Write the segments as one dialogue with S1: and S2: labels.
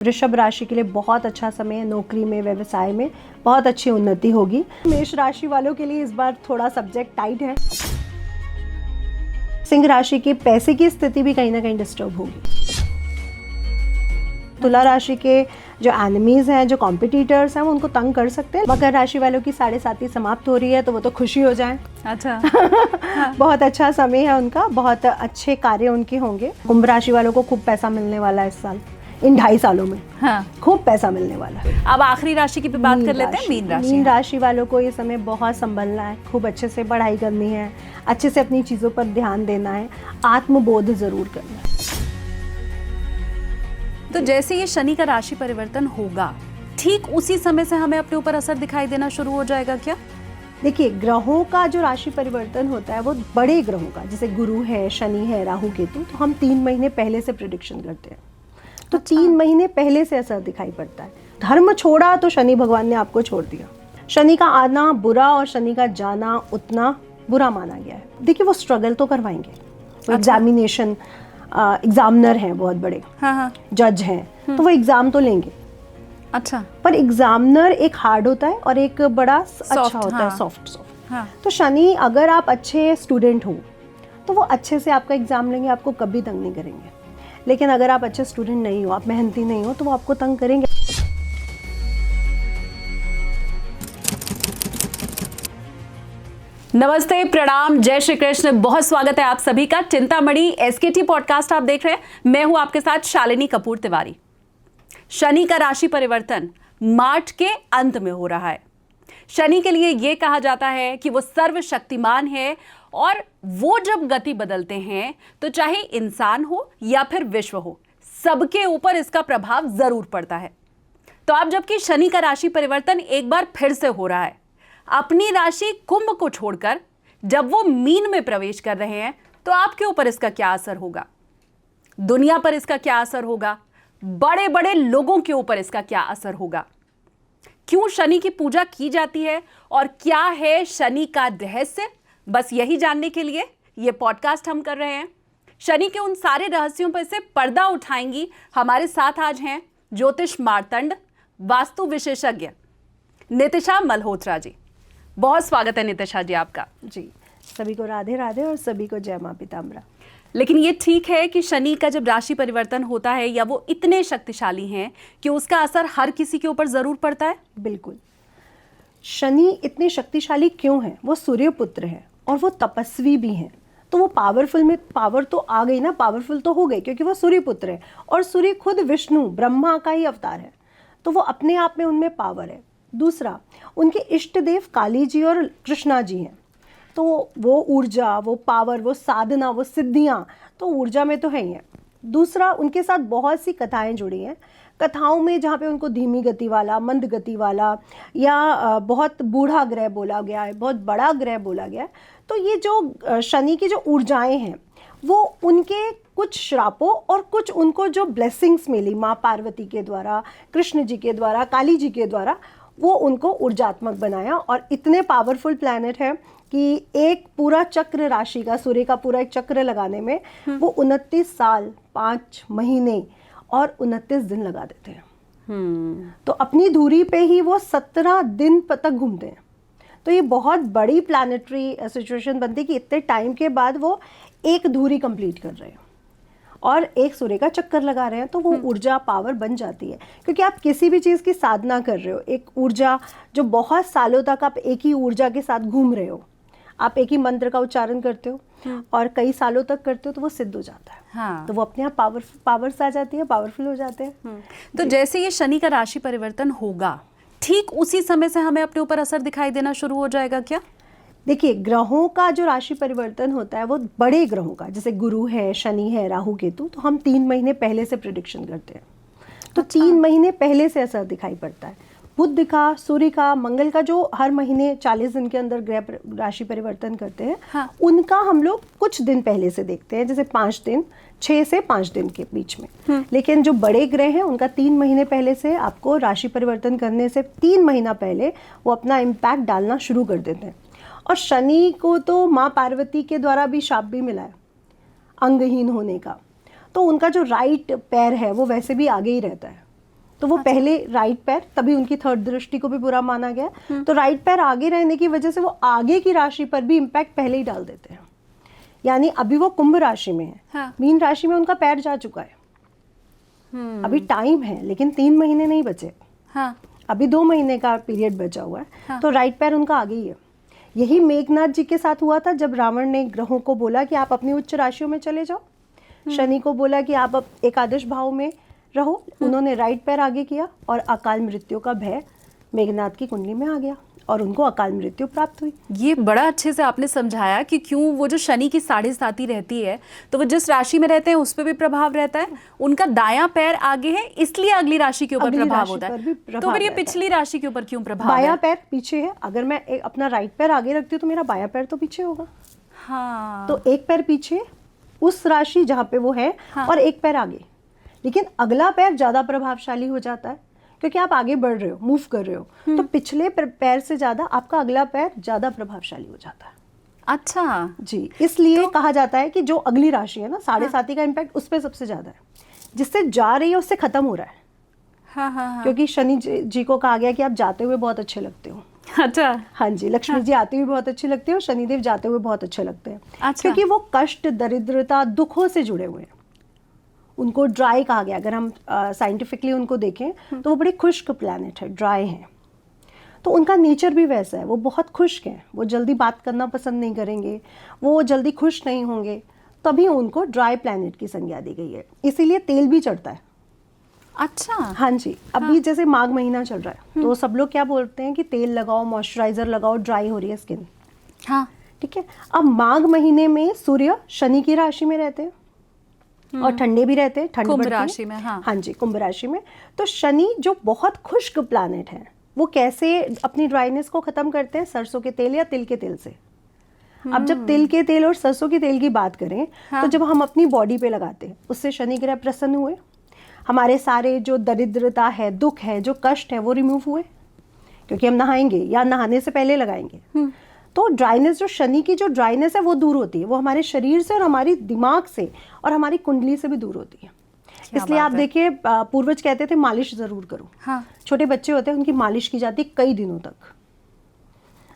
S1: वृषभ राशि के लिए बहुत अच्छा समय है, नौकरी में, व्यवसाय में बहुत अच्छी उन्नति होगी। मेष राशि वालों के लिए इस बार थोड़ा सब्जेक्ट टाइट है। सिंह राशि के पैसे की स्थिति भी कहीं ना कहीं डिस्टर्ब होगी। तुला राशि के जो एनिमीज हैं, जो कॉम्पिटिटर्स हैं, वो उनको तंग कर सकते हैं। मकर राशि वालों की 7.5 समाप्त हो रही है, तो वो तो खुशी हो जाए।
S2: अच्छा
S1: बहुत अच्छा समय है उनका, बहुत अच्छे कार्य उनके होंगे। कुंभ राशि वालों को खूब पैसा मिलने वाला है इस साल, इन 2.5 सालों में।
S2: हाँ।
S1: खूब पैसा मिलने वाला है।
S2: अब आखिरी राशि की भी बात कर लेते हैं, मीन राशि।
S1: मीन राशि वालों को ये समय बहुत संभलना है, खूब अच्छे से पढ़ाई करनी है, अच्छे से अपनी चीज़ों पर ध्यान देना है, आत्मबोध जरूर करना है।
S2: तो जैसे ये शनि का राशि परिवर्तन होगा, ठीक उसी समय से हमें अपने ऊपर असर दिखाई देना शुरू हो जाएगा क्या?
S1: देखिए, ग्रहों का जो राशि परिवर्तन होता है वो बड़े ग्रहों का, जैसे गुरु है, शनि है, राहु केतु, तो हम 3 महीने पहले से प्रिडिक्शन करते हैं। तो 3 महीने पहले से असर दिखाई पड़ता है। धर्म छोड़ा तो शनि भगवान ने आपको छोड़ दिया। शनि का आना बुरा और शनि का जाना उतना बुरा माना गया है। देखिए, वो स्ट्रगल तो करवाएंगे, वो एग्जामिनेशन एग्जामिनर हैं, बहुत बड़े जज हैं, तो वो एग्जाम तो लेंगे।
S2: अच्छा,
S1: पर एग्जामिनर एक हार्ड होता है और एक बड़ा अच्छा होता है, सॉफ्ट। तो शनि, अगर आप अच्छे स्टूडेंट हो तो वो अच्छे से आपका एग्जाम लेंगे, आपको कभी तंग नहीं करेंगे। लेकिन अगर आप अच्छे स्टूडेंट नहीं हो, आप मेहनती नहीं हो, तो वो आपको तंग करेंगे।
S2: नमस्ते, प्रणाम, जय श्री कृष्ण। बहुत स्वागत है आप सभी का चिंतामणि एसकेटी पॉडकास्ट आप देख रहे हैं। मैं हूं आपके साथ शालिनी कपूर तिवारी। शनि का राशि परिवर्तन मार्च के अंत में हो रहा है। शनि के लिए यह कहा जाता है कि वो सर्वशक्तिमान है और वो जब गति बदलते हैं तो चाहे इंसान हो या फिर विश्व हो, सबके ऊपर इसका प्रभाव जरूर पड़ता है। तो अब जबकि शनि का राशि परिवर्तन एक बार फिर से हो रहा है, अपनी राशि कुंभ को छोड़कर जब वो मीन में प्रवेश कर रहे हैं, तो आपके ऊपर इसका क्या असर होगा, दुनिया पर इसका क्या असर होगा, बड़े बड़े लोगों के ऊपर इसका क्या असर होगा, क्यों शनि की पूजा की जाती है और क्या है शनि का रहस्य, बस यही जानने के लिए ये पॉडकास्ट हम कर रहे हैं। शनि के उन सारे रहस्यों पर से पर्दा उठाएंगी हमारे साथ आज हैं ज्योतिष मार्तंड, वास्तु विशेषज्ञ नितिशा मल्होत्रा जी। बहुत स्वागत है नितिशा जी आपका।
S1: जी, सभी को राधे राधे और सभी को जय मां पिताम्बरा।
S2: लेकिन ये ठीक है कि शनि का जब राशि परिवर्तन होता है या वो इतने शक्तिशाली हैं कि उसका असर हर किसी के ऊपर जरूर पड़ता है?
S1: बिल्कुल। शनि इतने शक्तिशाली क्यों हैं? वो सूर्यपुत्र है और वो तपस्वी भी हैं, तो वो पावरफुल में पावर तो आ गई ना, पावरफुल तो हो गए, क्योंकि वो सूर्यपुत्र है और सूर्य खुद विष्णु ब्रह्मा का ही अवतार है, तो वो अपने आप में उनमें पावर है। दूसरा, उनके इष्ट देव काली जी और कृष्णा जी हैं, तो वो ऊर्जा, वो पावर, वो साधना, वो सिद्धियाँ तो ऊर्जा में तो है ही है। दूसरा, उनके साथ बहुत सी कथाएं जुड़ी हैं। कथाओं में जहाँ पे उनको धीमी गति वाला, मंद गति वाला या बहुत बूढ़ा ग्रह बोला गया है, बहुत बड़ा ग्रह बोला गया है, तो ये जो शनि की जो ऊर्जाएं हैं वो उनके कुछ श्रापों और कुछ उनको जो ब्लेसिंग्स मिली माँ पार्वती के द्वारा, कृष्ण जी के द्वारा, काली जी के द्वारा, वो उनको ऊर्जात्मक बनाया। और इतने पावरफुल प्लैनेट है कि एक पूरा चक्र राशि का, सूर्य का पूरा एक चक्र लगाने में वो 29 साल 5 महीने और 29 दिन लगा देते हैं। तो अपनी धुरी पे ही वो 17 दिन तक घूमते हैं। तो ये बहुत बड़ी प्लैनेटरी सिचुएशन बनती है कि इतने टाइम के बाद वो एक धुरी कंप्लीट कर रहे हैं और एक सूर्य का चक्कर लगा रहे हैं, तो वो ऊर्जा पावर बन जाती है। क्योंकि आप किसी भी चीज़ की साधना कर रहे हो, एक ऊर्जा जो बहुत सालों तक आप एक ही ऊर्जा के साथ घूम रहे हो, आप एक ही मंत्र का उच्चारण करते हो और कई सालों तक करते हो, तो वो सिद्ध हो जाता है।
S2: हाँ।
S1: तो वो अपने आप पावर्स आ जाती है, पावरफुल हो जाते हैं।
S2: तो जैसे ये शनि का राशि परिवर्तन होगा, ठीक उसी समय से हमें अपने ऊपर असर दिखाई देना शुरू हो जाएगा क्या?
S1: देखिए, ग्रहों का जो राशि परिवर्तन होता है वो बड़े ग्रहों का, जैसे गुरु है, शनि है, राहु केतु, तो हम 3 महीने पहले से प्रिडिक्शन करते हैं। तो 3 महीने पहले से असर दिखाई पड़ता है। बुध का, सूर्य का, मंगल का, जो हर महीने 40 दिन के अंदर ग्रह राशि परिवर्तन करते हैं,
S2: हाँ।
S1: उनका हम लोग कुछ दिन पहले से देखते हैं, जैसे 5 दिन, 6 से 5 दिन के बीच में। लेकिन जो बड़े ग्रह हैं उनका 3 महीने पहले से, आपको राशि परिवर्तन करने से 3 महीना पहले वो अपना इम्पैक्ट डालना शुरू कर देते हैं। और शनि को तो माँ पार्वती के द्वारा भी शाप भी मिला है अंगहीन होने का, तो उनका जो राइट पैर है वो वैसे भी आगे ही रहता है, तो वो पहले राइट पैर, तभी उनकी थर्ड दृष्टि को भी बुरा माना गया। तो राइट पैर आगे रहने की वजह से वो आगे की राशि पर भी इम्पैक्ट पहले ही डाल देते हैं। यानी अभी वो कुंभ राशि में है,
S2: हाँ।
S1: मीन राशि में उनका पैर जा चुका है। अभी टाइम है, लेकिन 3 महीने नहीं बचे।
S2: हाँ।
S1: अभी 2 महीने का पीरियड बचा हुआ है।
S2: हाँ।
S1: तो राइट पैर उनका आगे ही है। यही मेघनाथ जी के साथ हुआ था, जब रावण ने ग्रहों को बोला कि आप अपनी उच्च राशियों में चले जाओ, शनि को बोला कि आप अब एकादश भाव में रहो, उन्होंने राइट पैर आगे किया और अकाल मृत्यु का भय मेघनाथ की कुंडली में आ गया और उनको अकाल मृत्यु प्राप्त हुई।
S2: ये बड़ा अच्छे से आपने समझाया कि क्यों वो जो शनि की 7.5 रहती है, तो वो जिस राशि में रहते हैं उस पर भी प्रभाव रहता है। उनका दायां पैर आगे है, इसलिए अगली राशि के ऊपर
S1: अगली
S2: प्रभाव
S1: राशि
S2: होता
S1: पर
S2: है।
S1: भी
S2: तो
S1: प्रभाव
S2: फिर ये
S1: रहता है।
S2: पिछली राशि के ऊपर क्यों प्रभाव
S1: बायां
S2: है?
S1: पैर पीछे है, अगर मैं अपना राइट पैर आगे रखती हूँ तो मेरा बायां पैर तो पीछे होगा।
S2: हाँ।
S1: तो एक पैर पीछे उस राशि जहाँ पे वो है,
S2: हाँ।
S1: और एक पैर आगे, लेकिन अगला पैर ज्यादा प्रभावशाली हो जाता है क्योंकि आप आगे बढ़ रहे हो, मूव कर रहे हो। तो पिछले पैर से ज्यादा आपका अगला पैर ज्यादा प्रभावशाली हो जाता है।
S2: अच्छा
S1: जी, इसलिए कहा जाता है कि जो अगली राशि है ना, 7.5 का इम्पैक्ट उस पर सबसे ज्यादा है, जिससे जा रही है उससे खत्म हो रहा है।
S2: हाँ हाँ हाँ।
S1: क्योंकि शनि जी को कहा गया कि आप जाते हुए बहुत अच्छे लगते हो।
S2: अच्छा।
S1: हाँ जी, लक्ष्मी जी आते हुए बहुत अच्छे लगते हैं और शनिदेव जाते हुए बहुत अच्छे लगते हैं।
S2: अच्छा।
S1: क्योंकि वो कष्ट, दरिद्रता, दुखों से जुड़े हुए हैं। उनको ड्राई कहा गया, अगर हम साइंटिफिकली उनको देखें तो वो बड़े खुश्क प्लैनेट है, ड्राई है। तो उनका नेचर भी वैसा है, वो बहुत खुश्क हैं, वो जल्दी बात करना पसंद नहीं करेंगे, वो जल्दी खुश नहीं होंगे, तभी उनको ड्राई प्लैनेट की संज्ञा दी गई है। इसीलिए तेल भी चढ़ता है।
S2: अच्छा।
S1: हाँ जी, अभी जैसे माघ महीना चल रहा है तो सब लोग क्या बोलते हैं कि तेल लगाओ, मॉइस्चराइजर लगाओ, ड्राई हो रही है स्किन।
S2: हाँ।
S1: ठीक है। अब माघ महीने में सूर्य शनि की राशि में रहते हैं और ठंडे भी रहते हैं, ठंड
S2: कुंभ
S1: बढ़ती है।
S2: राशि में, हाँ।
S1: हाँ जी, कुंभ राशि में। तो शनि जो बहुत खुश्क प्लैनेट है, वो कैसे अपनी ड्राइनेस को खत्म करते हैं? सरसों के तेल या तिल के तेल से। अब जब तिल के तेल और सरसों के तेल की बात करें,
S2: हाँ।
S1: तो जब हम अपनी बॉडी पे लगाते हैं, उससे शनि ग्रह प्रसन्न हुए, हमारे सारे जो दरिद्रता है, दुख है, जो कष्ट है, वो रिमूव हुए, क्योंकि हम नहाएंगे या नहाने से पहले लगाएंगे। तो ड्राइनेस, जो शनि की जो ड्राइनेस है वो दूर होती है, वो हमारे शरीर से और हमारी दिमाग से और हमारी कुंडली से भी दूर होती है। इसलिए आप देखिए, पूर्वज कहते थे मालिश जरूर करो।
S2: हाँ।
S1: छोटे बच्चे होते हैं, उनकी मालिश की जाती है कई दिनों तक।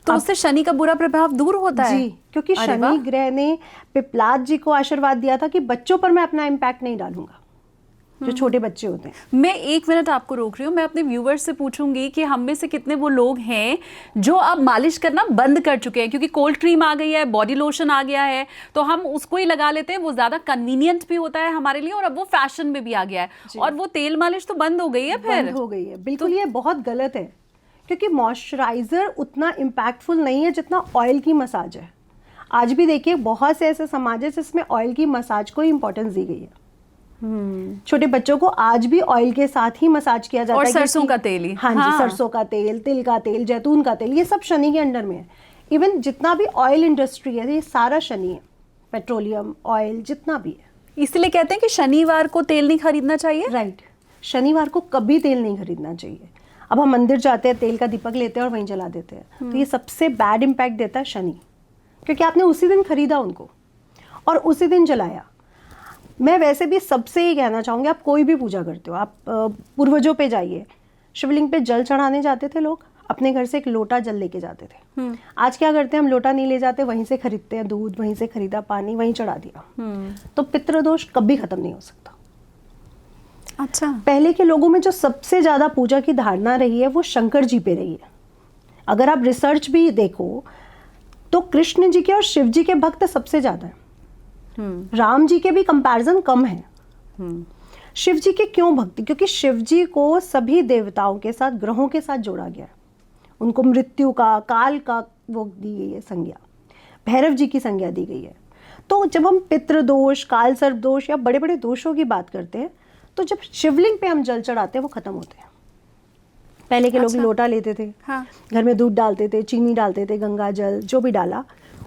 S2: तो उससे शनि का बुरा प्रभाव दूर होता है?
S1: जी, क्योंकि
S2: अरे
S1: शनि
S2: वाह।
S1: ग्रह ने पिपलाद जी को आशीर्वाद दिया था कि बच्चों पर मैं अपना इम्पैक्ट नहीं डालूंगा, जो छोटे बच्चे होते हैं।
S2: मैं 1 मिनट आपको रोक रही हूँ। मैं अपने व्यूवर्स से पूछूंगी कि हम में से कितने वो लोग हैं जो अब मालिश करना बंद कर चुके हैं, क्योंकि कोल्ड क्रीम आ गई है, बॉडी लोशन आ गया है, तो हम उसको ही लगा लेते हैं। वो ज़्यादा कन्वीनियंट भी होता है हमारे लिए और अब वो फैशन में भी आ गया है, और वो तेल मालिश तो बंद हो गई है। फिर
S1: बंद हो गई है, बिल्कुल। ये बहुत गलत है, क्योंकि मॉइस्चराइजर उतना इम्पैक्टफुल नहीं है जितना ऑयल की मसाज है। आज भी देखिए, बहुत से ऐसे समाज है जिसमें ऑयल की मसाज को इंपॉर्टेंस दी गई है। छोटे बच्चों को आज भी ऑयल के साथ ही मसाज किया जाता
S2: और
S1: है।
S2: सरसों का तेल ही।
S1: हाँ जी,
S2: हाँ।
S1: सरसों का तेल, तिल का तेल, जैतून का तेल, ये सब शनि के अंडर में है। इवन जितना भी ऑयल इंडस्ट्री है, ये सारा शनि है। पेट्रोलियम, ऑयल, जितना भी है।
S2: इसलिए कहते हैं कि शनिवार को तेल नहीं खरीदना चाहिए।
S1: राइट, शनिवार को कभी तेल नहीं खरीदना चाहिए। अब हम मंदिर जाते हैं, तेल का दीपक लेते हैं और वहीं जला देते हैं, तो ये सबसे बैड इम्पैक्ट देता है शनि, क्योंकि आपने उसी दिन खरीदा उनको और उसी दिन जलाया। मैं वैसे भी सबसे ये कहना चाहूँगी, आप कोई भी पूजा करते हो, आप पूर्वजों पे जाइए, शिवलिंग पे जल चढ़ाने जाते थे लोग, अपने घर से एक लोटा जल लेके जाते थे। आज क्या करते हैं, हम लोटा नहीं ले जाते, वहीं से खरीदते हैं दूध, वहीं से खरीदा पानी, वहीं चढ़ा दिया। तो पितृदोष कभी खत्म नहीं हो सकता।
S2: अच्छा।
S1: पहले के लोगों में जो सबसे ज्यादा पूजा की धारणा रही है, वो शंकर जी पे रही है। अगर आप रिसर्च भी देखो तो कृष्ण जी के और शिव जी के भक्त सबसे ज्यादा है। राम जी के भी कंपैरिजन कम है। शिव जी के क्यों भक्ति? क्योंकि शिव जी को सभी देवताओं के साथ, ग्रहों के साथ जोड़ा गया है। उनको मृत्यु का, काल का वो दी गई है संज्ञा, भैरव जी की संज्ञा दी गई है। तो जब हम पितृदोष, काल सर्प दोष या बड़े बड़े दोषों की बात करते हैं, तो जब शिवलिंग पे हम जल चढ़ाते हैं, वो खत्म होते हैं। पहले के लोग लोटा लेते थे,
S2: हाँ।
S1: घर में दूध डालते थे, चीनी डालते थे, गंगा जल जो भी डाला,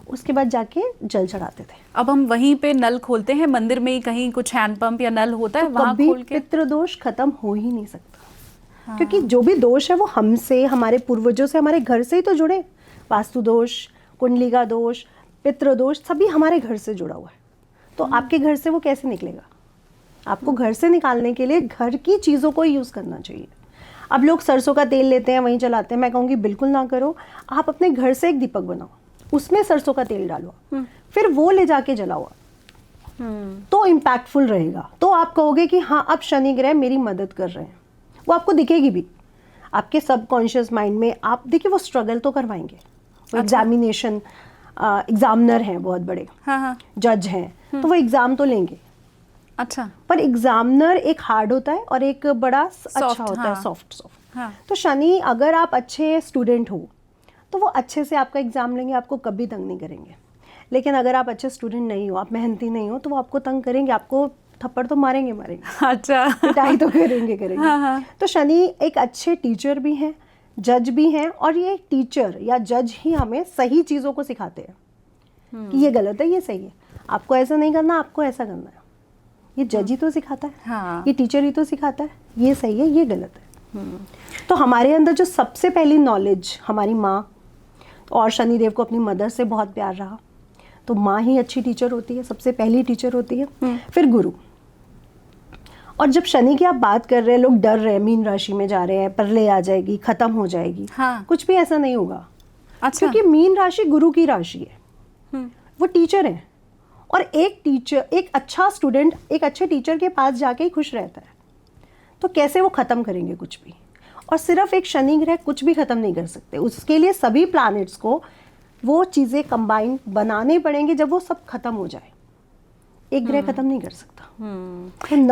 S1: उसके बाद जाके जल चढ़ाते थे।
S2: अब हम वहीं पे नल खोलते हैं, मंदिर में ही कहीं कुछ हैंडपंप या नल होता है, वहां
S1: कभी
S2: खोल के।
S1: पितृदोष खत्म हो ही नहीं सकता। क्योंकि जो भी दोष है वो हमसे, हमारे पूर्वजों से, हमारे घर से ही तो जुड़े। वास्तु दोष, कुंडली का दोष, पितृदोष, सभी हमारे घर से जुड़ा हुआ है। तो आपके घर से वो कैसे निकलेगा? आपको घर से निकालने के लिए घर की चीज़ों को यूज़ करना चाहिए। अब लोग सरसों का तेल लेते हैं, वहीं जलाते हैं। मैं कहूँगी बिल्कुल ना करो। आप अपने घर से एक दीपक बनाओ, उसमें सरसों का तेल डालो, फिर वो ले जाके जलाओ, तो इम्पैक्टफुल रहेगा। तो आप कहोगे कि हाँ, अब शनि ग्रह मेरी मदद कर रहे हैं। वो आपको दिखेगी भी, आपके सबकॉन्शियस माइंड में। आप देखिए, वो स्ट्रगल तो करवाएंगे। वो एग्जामिनेशन, एग्जामिनर हैं बहुत बड़े, जज हैं, तो वो एग्जाम तो लेंगे।
S2: अच्छा,
S1: पर एग्जामिनर एक हार्ड होता है और एक बड़ा अच्छा होता है, सॉफ्ट। तो शनि, अगर आप अच्छे स्टूडेंट हो तो वो अच्छे से आपका एग्जाम लेंगे, आपको कभी तंग नहीं करेंगे। लेकिन अगर आप अच्छे स्टूडेंट नहीं हो, आप मेहनती नहीं हो, तो वो आपको तंग करेंगे, आपको थप्पड़ तो मारेंगे।
S2: अच्छा,
S1: पिटाई तो करेंगे। तो शनि एक अच्छे टीचर भी हैं, जज भी हैं, और ये टीचर या जज ही हमें सही चीज़ों को सिखाते हैं कि ये गलत है, ये सही है, आपको ऐसा नहीं करना, आपको ऐसा करना है। ये जज ही तो सिखाता है, ये टीचर ही तो सिखाता है, ये सही है, ये गलत है। तो हमारे अंदर जो सबसे पहली नॉलेज हमारी माँ, और शनिदेव को अपनी मदर से बहुत प्यार रहा, तो माँ ही अच्छी टीचर होती है, सबसे पहली टीचर होती है। फिर गुरु। और जब शनि की आप बात कर रहे हैं, लोग डर रहे हैं, मीन राशि में जा रहे हैं, परले आ जाएगी, खत्म हो जाएगी। कुछ भी ऐसा नहीं होगा।
S2: अच्छा।
S1: क्योंकि मीन राशि गुरु की राशि है, वो टीचर है। और एक टीचर, एक अच्छा स्टूडेंट एक अच्छे टीचर के पास जाके ही खुश रहता है। तो कैसे वो खत्म करेंगे कुछ भी? और सिर्फ एक शनि ग्रह कुछ भी खत्म नहीं कर सकते, उसके लिए सभी प्लैनेट्स को वो चीज़ें कंबाइन बनाने पड़ेंगे। जब वो सब खत्म हो जाए, एक ग्रह खत्म नहीं कर सकता।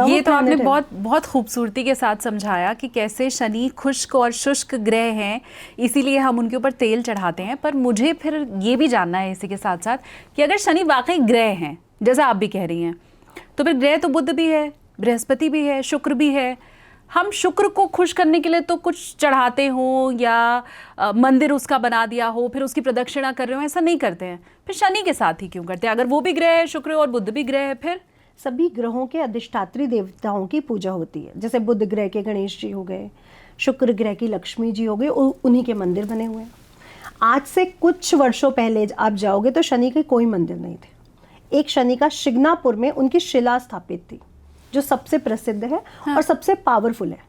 S2: ये तो आपने बहुत बहुत खूबसूरती के साथ समझाया कि कैसे शनि खुश्क और शुष्क ग्रह हैं, इसीलिए हम उनके ऊपर तेल चढ़ाते हैं। पर मुझे फिर ये भी जानना है इसी के साथ साथ कि अगर शनि वाकई ग्रह हैं, जैसा आप भी कह रही हैं, तो फिर ग्रह तो बुध भी है, बृहस्पति भी है, शुक्र भी है। हम शुक्र को खुश करने के लिए तो कुछ चढ़ाते हो या मंदिर उसका बना दिया हो, फिर उसकी प्रदक्षिणा कर रहे हो, ऐसा नहीं करते हैं। फिर शनि के साथ ही क्यों करते हैं? अगर वो भी ग्रह है, शुक्र और बुध भी ग्रह है, फिर
S1: सभी ग्रहों के अधिष्ठात्री देवताओं की पूजा होती है। जैसे बुध ग्रह के गणेश जी हो गए, शुक्र ग्रह की लक्ष्मी जी हो गए, उन्हीं के मंदिर बने हुए हैं। आज से कुछ वर्षों पहले आप जाओगे तो शनि के कोई मंदिर नहीं थे। एक शनि का शिग्नापुर में उनकी शिला स्थापित थी, जो सबसे प्रसिद्ध है और सबसे पावरफुल है।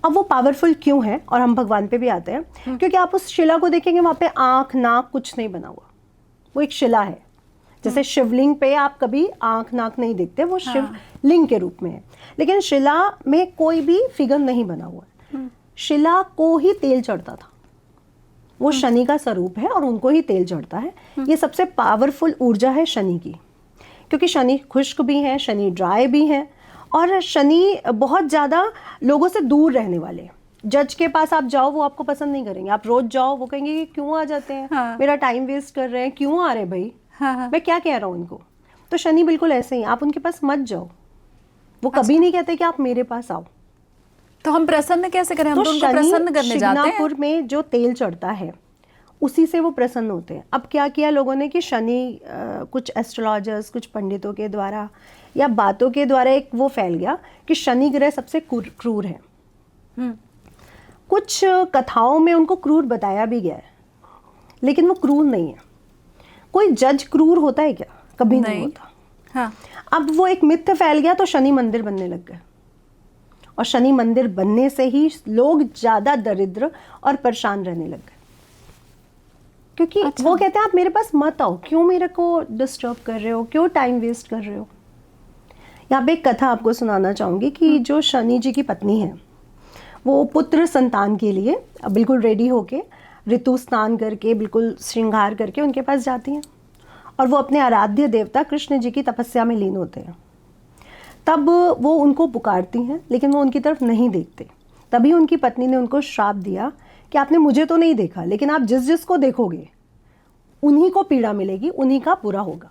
S1: अब वो पावरफुल क्यों है, और हम भगवान पे भी आते हैं, क्योंकि आप उस शिला को देखेंगे, वहाँ पे आँख नाक कुछ नहीं बना हुआ, वो एक शिला है। जैसे शिवलिंग पे आप कभी आँख नाक नहीं देखते, वो शिवलिंग के रूप में है। लेकिन शिला में कोई भी फिगर नहीं बना हुआ है। शिला को ही तेल चढ़ता था, वो शनि का स्वरूप है और उनको ही तेल चढ़ता है। ये सबसे पावरफुल ऊर्जा है शनि की, क्योंकि शनि खुश्क भी है, शनि ड्राई भी है, और शनि बहुत ज़्यादा लोगों से दूर रहने वाले। जज के पास आप जाओ, वो आपको पसंद नहीं करेंगे। आप रोज जाओ, वो कहेंगे कि क्यों आ जाते हैं, मेरा टाइम वेस्ट कर रहे हैं, क्यों आ रहे भाई, मैं क्या कह रहा हूँ इनको। तो शनि बिल्कुल ऐसे ही, आप उनके पास मत जाओ, वो कभी नहीं कहते कि आप मेरे पास आओ।
S2: तो हम प्रसन्न कैसे करें? हम तो उनको प्रसन्न करने जाते हैं।
S1: शिग्नापुर में जो तेल चढ़ता है, उसी से वो प्रसन्न होते हैं। अब क्या किया लोगों ने कि शनि, कुछ एस्ट्रोलॉजर्स, कुछ पंडितों के द्वारा या बातों के द्वारा एक वो फैल गया कि शनि ग्रह सबसे क्रूर है। कुछ कथाओं में उनको क्रूर बताया भी गया है, लेकिन वो क्रूर नहीं है। कोई जज क्रूर होता है क्या? कभी नहीं होता।
S2: हाँ।
S1: अब वो एक मिथ्य फैल गया, तो शनि मंदिर बनने लग गए, और शनि मंदिर बनने से ही लोग ज्यादा दरिद्र और परेशान रहने लग गए। क्योंकि वो कहते हैं आप मेरे पास मत आओ, क्यों मेरे को डिस्टर्ब कर रहे हो, क्यों टाइम वेस्ट कर रहे हो। यहाँ पे एक कथा आपको सुनाना चाहूंगी कि जो शनि जी की पत्नी है, वो पुत्र संतान के लिए बिल्कुल रेडी होके, ऋतु स्नान करके, बिल्कुल श्रृंगार करके उनके पास जाती हैं, और वो अपने आराध्य देवता कृष्ण जी की तपस्या में लीन होते हैं। तब वो उनको पुकारती हैं, लेकिन वो उनकी तरफ नहीं देखते। तभी उनकी पत्नी ने उनको श्राप दिया कि आपने मुझे तो नहीं देखा, लेकिन आप जिस जिसको देखोगे उन्हीं को पीड़ा मिलेगी, उन्हीं का बुरा होगा।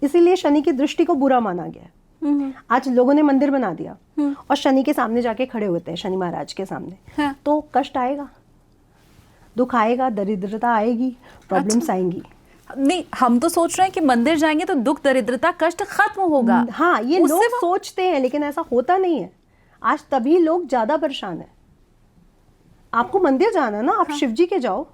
S1: इसीलिए शनि की दृष्टि को बुरा माना गया है। आज लोगों ने मंदिर बना दिया और शनि के सामने जाके खड़े होते हैं, शनि महाराज के सामने, तो कष्ट आएगा, दुख आएगा, दरिद्रता आएगी, प्रॉब्लम्स आएंगी।
S2: नहीं, हम तो सोच रहे हैं कि मंदिर जाएंगे तो दुख, दरिद्रता, कष्ट खत्म होगा।
S1: हाँ, ये लोग सोचते हैं, लेकिन ऐसा होता नहीं है। आज तभी लोग ज्यादा परेशान है। आपको मंदिर जाना ना, आप शिव जी के जाओ,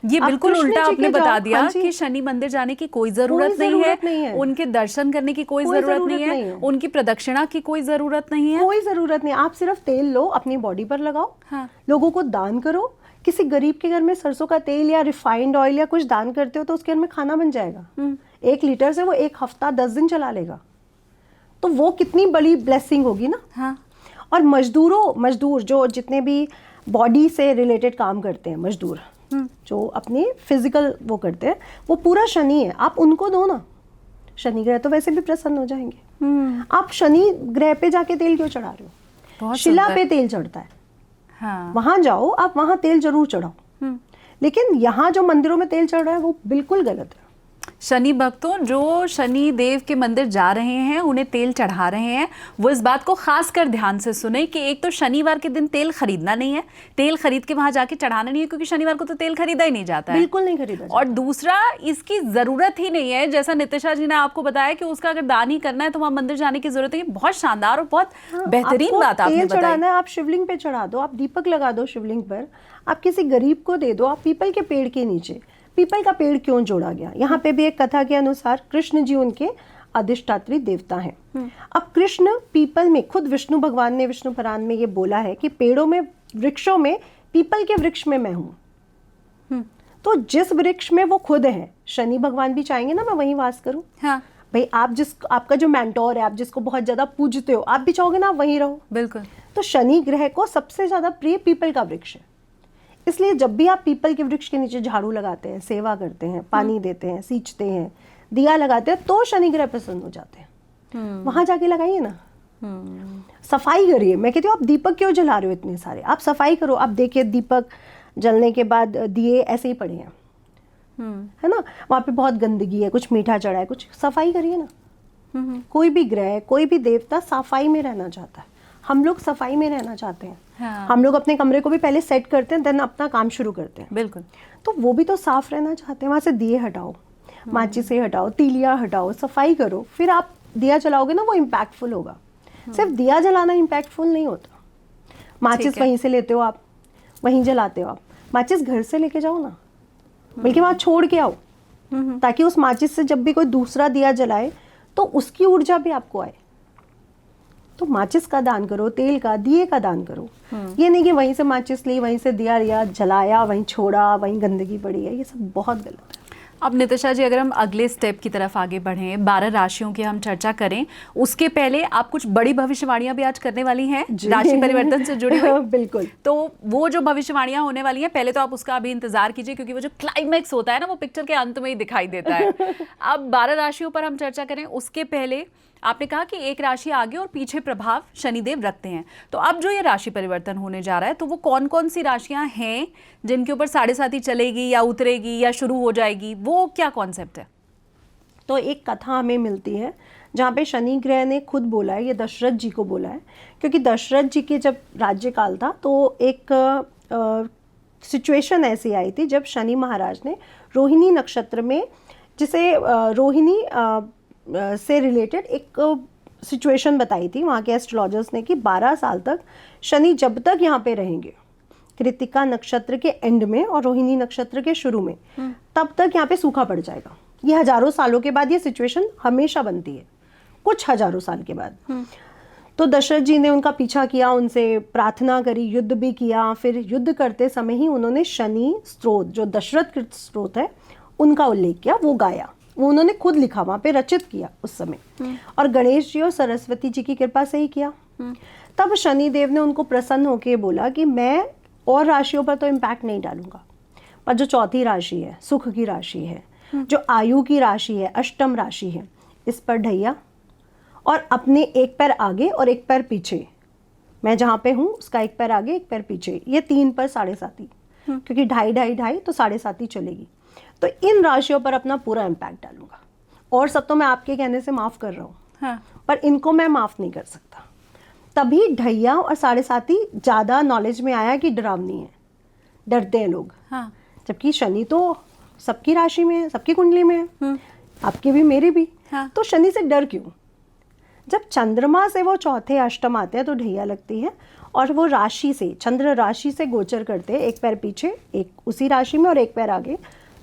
S2: ये
S1: आप
S2: बिल्कुल
S1: कृष्ण
S2: उल्टा
S1: जी
S2: आपने
S1: के
S2: बता
S1: जाओ,
S2: दिया
S1: हाँ जी।
S2: कि शनि मंदिर जाने की कोई जरूरत नहीं
S1: जरूरत नहीं
S2: है,
S1: है।
S2: उनके दर्शन करने की कोई
S1: कोई
S2: जरूरत नहीं है, उनकी प्रदक्षिणा की कोई जरूरत नहीं है।
S1: कोई जरूरत नहीं। आप सिर्फ तेल लो, अपनी बॉडी पर लगाओ,
S2: हाँ।
S1: लोगों को दान करो। किसी गरीब के घर में सरसों का तेल या रिफाइंड ऑयल या कुछ दान करते हो तो उसके घर में खाना बन जाएगा। 1 लीटर से वो 1 हफ्ता 10 दिन चला लेगा, तो वो कितनी बड़ी ब्लेसिंग होगी ना।
S2: हाँ।
S1: और मजदूर जो जितने भी बॉडी से रिलेटेड काम करते हैं, मजदूर जो अपने फिजिकल वो करते हैं, वो पूरा शनि है, आप उनको दो ना। शनि ग्रह तो वैसे भी प्रसन्न हो जाएंगे। आप शनि ग्रह पे जाके तेल क्यों चढ़ा रहे हो?
S2: बहुत
S1: शिला
S2: सुंदर।
S1: पे तेल चढ़ता है,
S2: हाँ।
S1: वहां जाओ, आप वहां तेल जरूर चढ़ाओ। लेकिन यहाँ जो मंदिरों में तेल चढ़ रहा है वो बिल्कुल गलत है।
S2: शनि भक्तों, जो शनि देव के मंदिर जा रहे हैं, उन्हें तेल चढ़ा रहे हैं, वो इस बात को खास कर ध्यान से सुने कि एक तो शनिवार के दिन तेल खरीदना नहीं है, तेल खरीद के वहां जाके चढ़ाना नहीं है, क्योंकि शनिवार को तो तेल खरीदा ही नहीं जाता है।
S1: बिल्कुल नहीं खरीदा
S2: और दूसरा, इसकी जरूरत ही नहीं है। जैसा नितिशा जी ने आपको बताया कि उसका अगर दान ही करना है तो वहां मंदिर जाने की जरूरत है। ये बहुत शानदार और बहुत बेहतरीन
S1: आपको
S2: बात आपने
S1: तेल
S2: बताई।
S1: चढ़ाना है, आप शिवलिंग पे चढ़ा दो, आप दीपक लगा दो शिवलिंग पर, आप किसी गरीब को दे दो, आप पीपल के पेड़ के नीचे। पीपल का पेड़ क्यों जोड़ा गया? यहाँ पे भी एक कथा के अनुसार कृष्ण जी उनके अधिष्ठात्री देवता हैं। अब कृष्ण पीपल में, खुद विष्णु भगवान ने विष्णु पुराण में ये बोला है कि पेड़ों में, वृक्षों में, पीपल के वृक्ष में मैं हूँ। तो जिस वृक्ष में वो खुद है, शनि भगवान भी चाहेंगे ना मैं वहीं वास करूँ।
S2: हाँ,
S1: भाई आपका जो मेंटोर है, आप जिसको बहुत ज्यादा पूजते हो, आप भी चाहोगे ना आप वहीं रहो।
S2: बिल्कुल।
S1: तो शनि ग्रह को सबसे ज्यादा प्रिय पीपल का वृक्ष है। इसलिए जब भी आप पीपल के वृक्ष के नीचे झाड़ू लगाते हैं, सेवा करते हैं, पानी देते हैं, सींचते हैं, दिया लगाते हैं, तो शनि ग्रह प्रसन्न हो जाते हैं। वहां जाके लगाइए ना, सफाई करिए। मैं कहती हूँ आप दीपक क्यों जला रहे हो इतने सारे? आप सफाई करो। आप देखिए दीपक जलने के बाद दिए ऐसे ही पड़े हैं, है ना, वहां पे बहुत गंदगी है, कुछ मीठा चढ़ा है, कुछ सफाई करिए ना। कोई भी ग्रह, कोई भी देवता सफाई में रहना चाहता है। हम लोग सफाई में रहना चाहते हैं।
S2: हाँ।
S1: हम लोग अपने कमरे को भी पहले सेट करते हैं, देन अपना काम शुरू करते हैं।
S2: बिल्कुल।
S1: तो वो भी तो साफ रहना चाहते हैं। वहां से दिए हटाओ, माचिस से हटाओ, तीलियां हटाओ, सफाई करो, फिर आप दिया जलाओगे ना, वो इम्पैक्टफुल होगा। सिर्फ दिया जलाना इम्पैक्टफुल नहीं होता। माचिस वहीं से लेते हो आप, वहीं जलाते हो आप। माचिस घर से लेके जाओ ना, बल्कि वहां छोड़ के आओ, ताकि उस माचिस से जब भी कोई दूसरा दिया जलाए तो उसकी ऊर्जा भी आपको आए। तो माचिस का दान करो, तेल का, दिए का दान करो। ये नहीं कि वहीं से माचिस ली, वहीं से दिया लिया, जलाया, वहीं छोड़ा, वहीं गंदगी पड़ी है। ये सब बहुत गलत है।
S2: अब नितिशा जी, अगर हम अगले स्टेप की तरफ आगे बढ़ें, 12 राशियों की हम चर्चा करें, उसके पहले आप कुछ बड़ी भविष्यवाणियां भी आज करने वाली हैं राशि परिवर्तन से जुड़ी हुई।
S1: बिल्कुल।
S2: तो वो जो भविष्यवाणियां होने वाली हैं, पहले तो आप उसका अभी इंतजार कीजिए, क्योंकि वो जो क्लाइमैक्स होता है ना, वो पिक्चर के अंत में ही दिखाई देता है। अब 12 राशियों पर हम चर्चा करें, उसके पहले आपने कहा कि एक राशि आगे और पीछे प्रभाव शनिदेव रखते हैं। तो अब जो ये राशि परिवर्तन होने जा रहा है, तो वो कौन कौन सी राशियां हैं जिनके ऊपर 7.5 चलेगी या उतरेगी या शुरू हो जाएगी? वो क्या कॉन्सेप्ट है?
S1: तो एक कथा हमें मिलती है जहाँ पे शनि ग्रह ने खुद बोला है, ये दशरथ जी को बोला है, क्योंकि दशरथ जी के जब राज्यकाल था तो एक सिचुएशन ऐसी आई थी जब शनि महाराज ने रोहिणी नक्षत्र में, जिसे रोहिणी से रिलेटेड एक सिचुएशन बताई थी वहाँ के एस्ट्रोलॉजर्स ने, कि 12 साल तक शनि जब तक यहाँ पे रहेंगे, कृतिका नक्षत्र के एंड में और रोहिणी नक्षत्र के शुरू में, तब तक यहाँ पे सूखा पड़ जाएगा। ये हजारों सालों के बाद ये सिचुएशन हमेशा बनती है, कुछ हजारों साल के बाद। तो दशरथ जी ने उनका पीछा किया, उनसे प्रार्थना करी, युद्ध भी किया। फिर युद्ध करते समय ही उन्होंने शनि स्त्रोत, जो दशरथ कृत स्त्रोत है, उनका उल्लेख किया, वो गाया, वो उन्होंने खुद लिखा, वहाँ पे रचित किया उस समय, और गणेश जी और सरस्वती जी की कृपा से ही किया। तब शनि देव ने उनको प्रसन्न होकर बोला कि मैं और राशियों पर तो इम्पैक्ट नहीं डालूंगा, पर जो चौथी राशि है, सुख की राशि है, जो आयु की राशि है, अष्टम राशि है, इस पर ढैया, और अपने एक पैर आगे और एक पैर पीछे, मैं जहाँ पे हूँ उसका एक पैर आगे एक पैर पीछे, ये 3 पर 7.5, क्योंकि 2.5 तो 7.5 चलेगी। तो इन राशियों पर अपना पूरा इम्पैक्ट डालूंगा, और सब तो मैं आपके कहने से माफ कर रहा हूँ,
S2: हाँ।
S1: पर इनको मैं माफ नहीं कर सकता। तभी ढैया और 7.5 ज्यादा नॉलेज में आया कि डरावनी है, डरते हैं लोग।
S2: हाँ।
S1: जबकि शनि तो सबकी राशि में है, सबकी कुंडली में है, आपकी भी मेरी भी।
S2: हाँ।
S1: तो शनि से डर क्यों? जब चंद्रमा से वो चौथे अष्टम आते हैं तो ढैया लगती है, और वो राशि से, चंद्र राशि से गोचर करते हैं, एक पैर पीछे एक उसी राशि में और एक पैर आगे,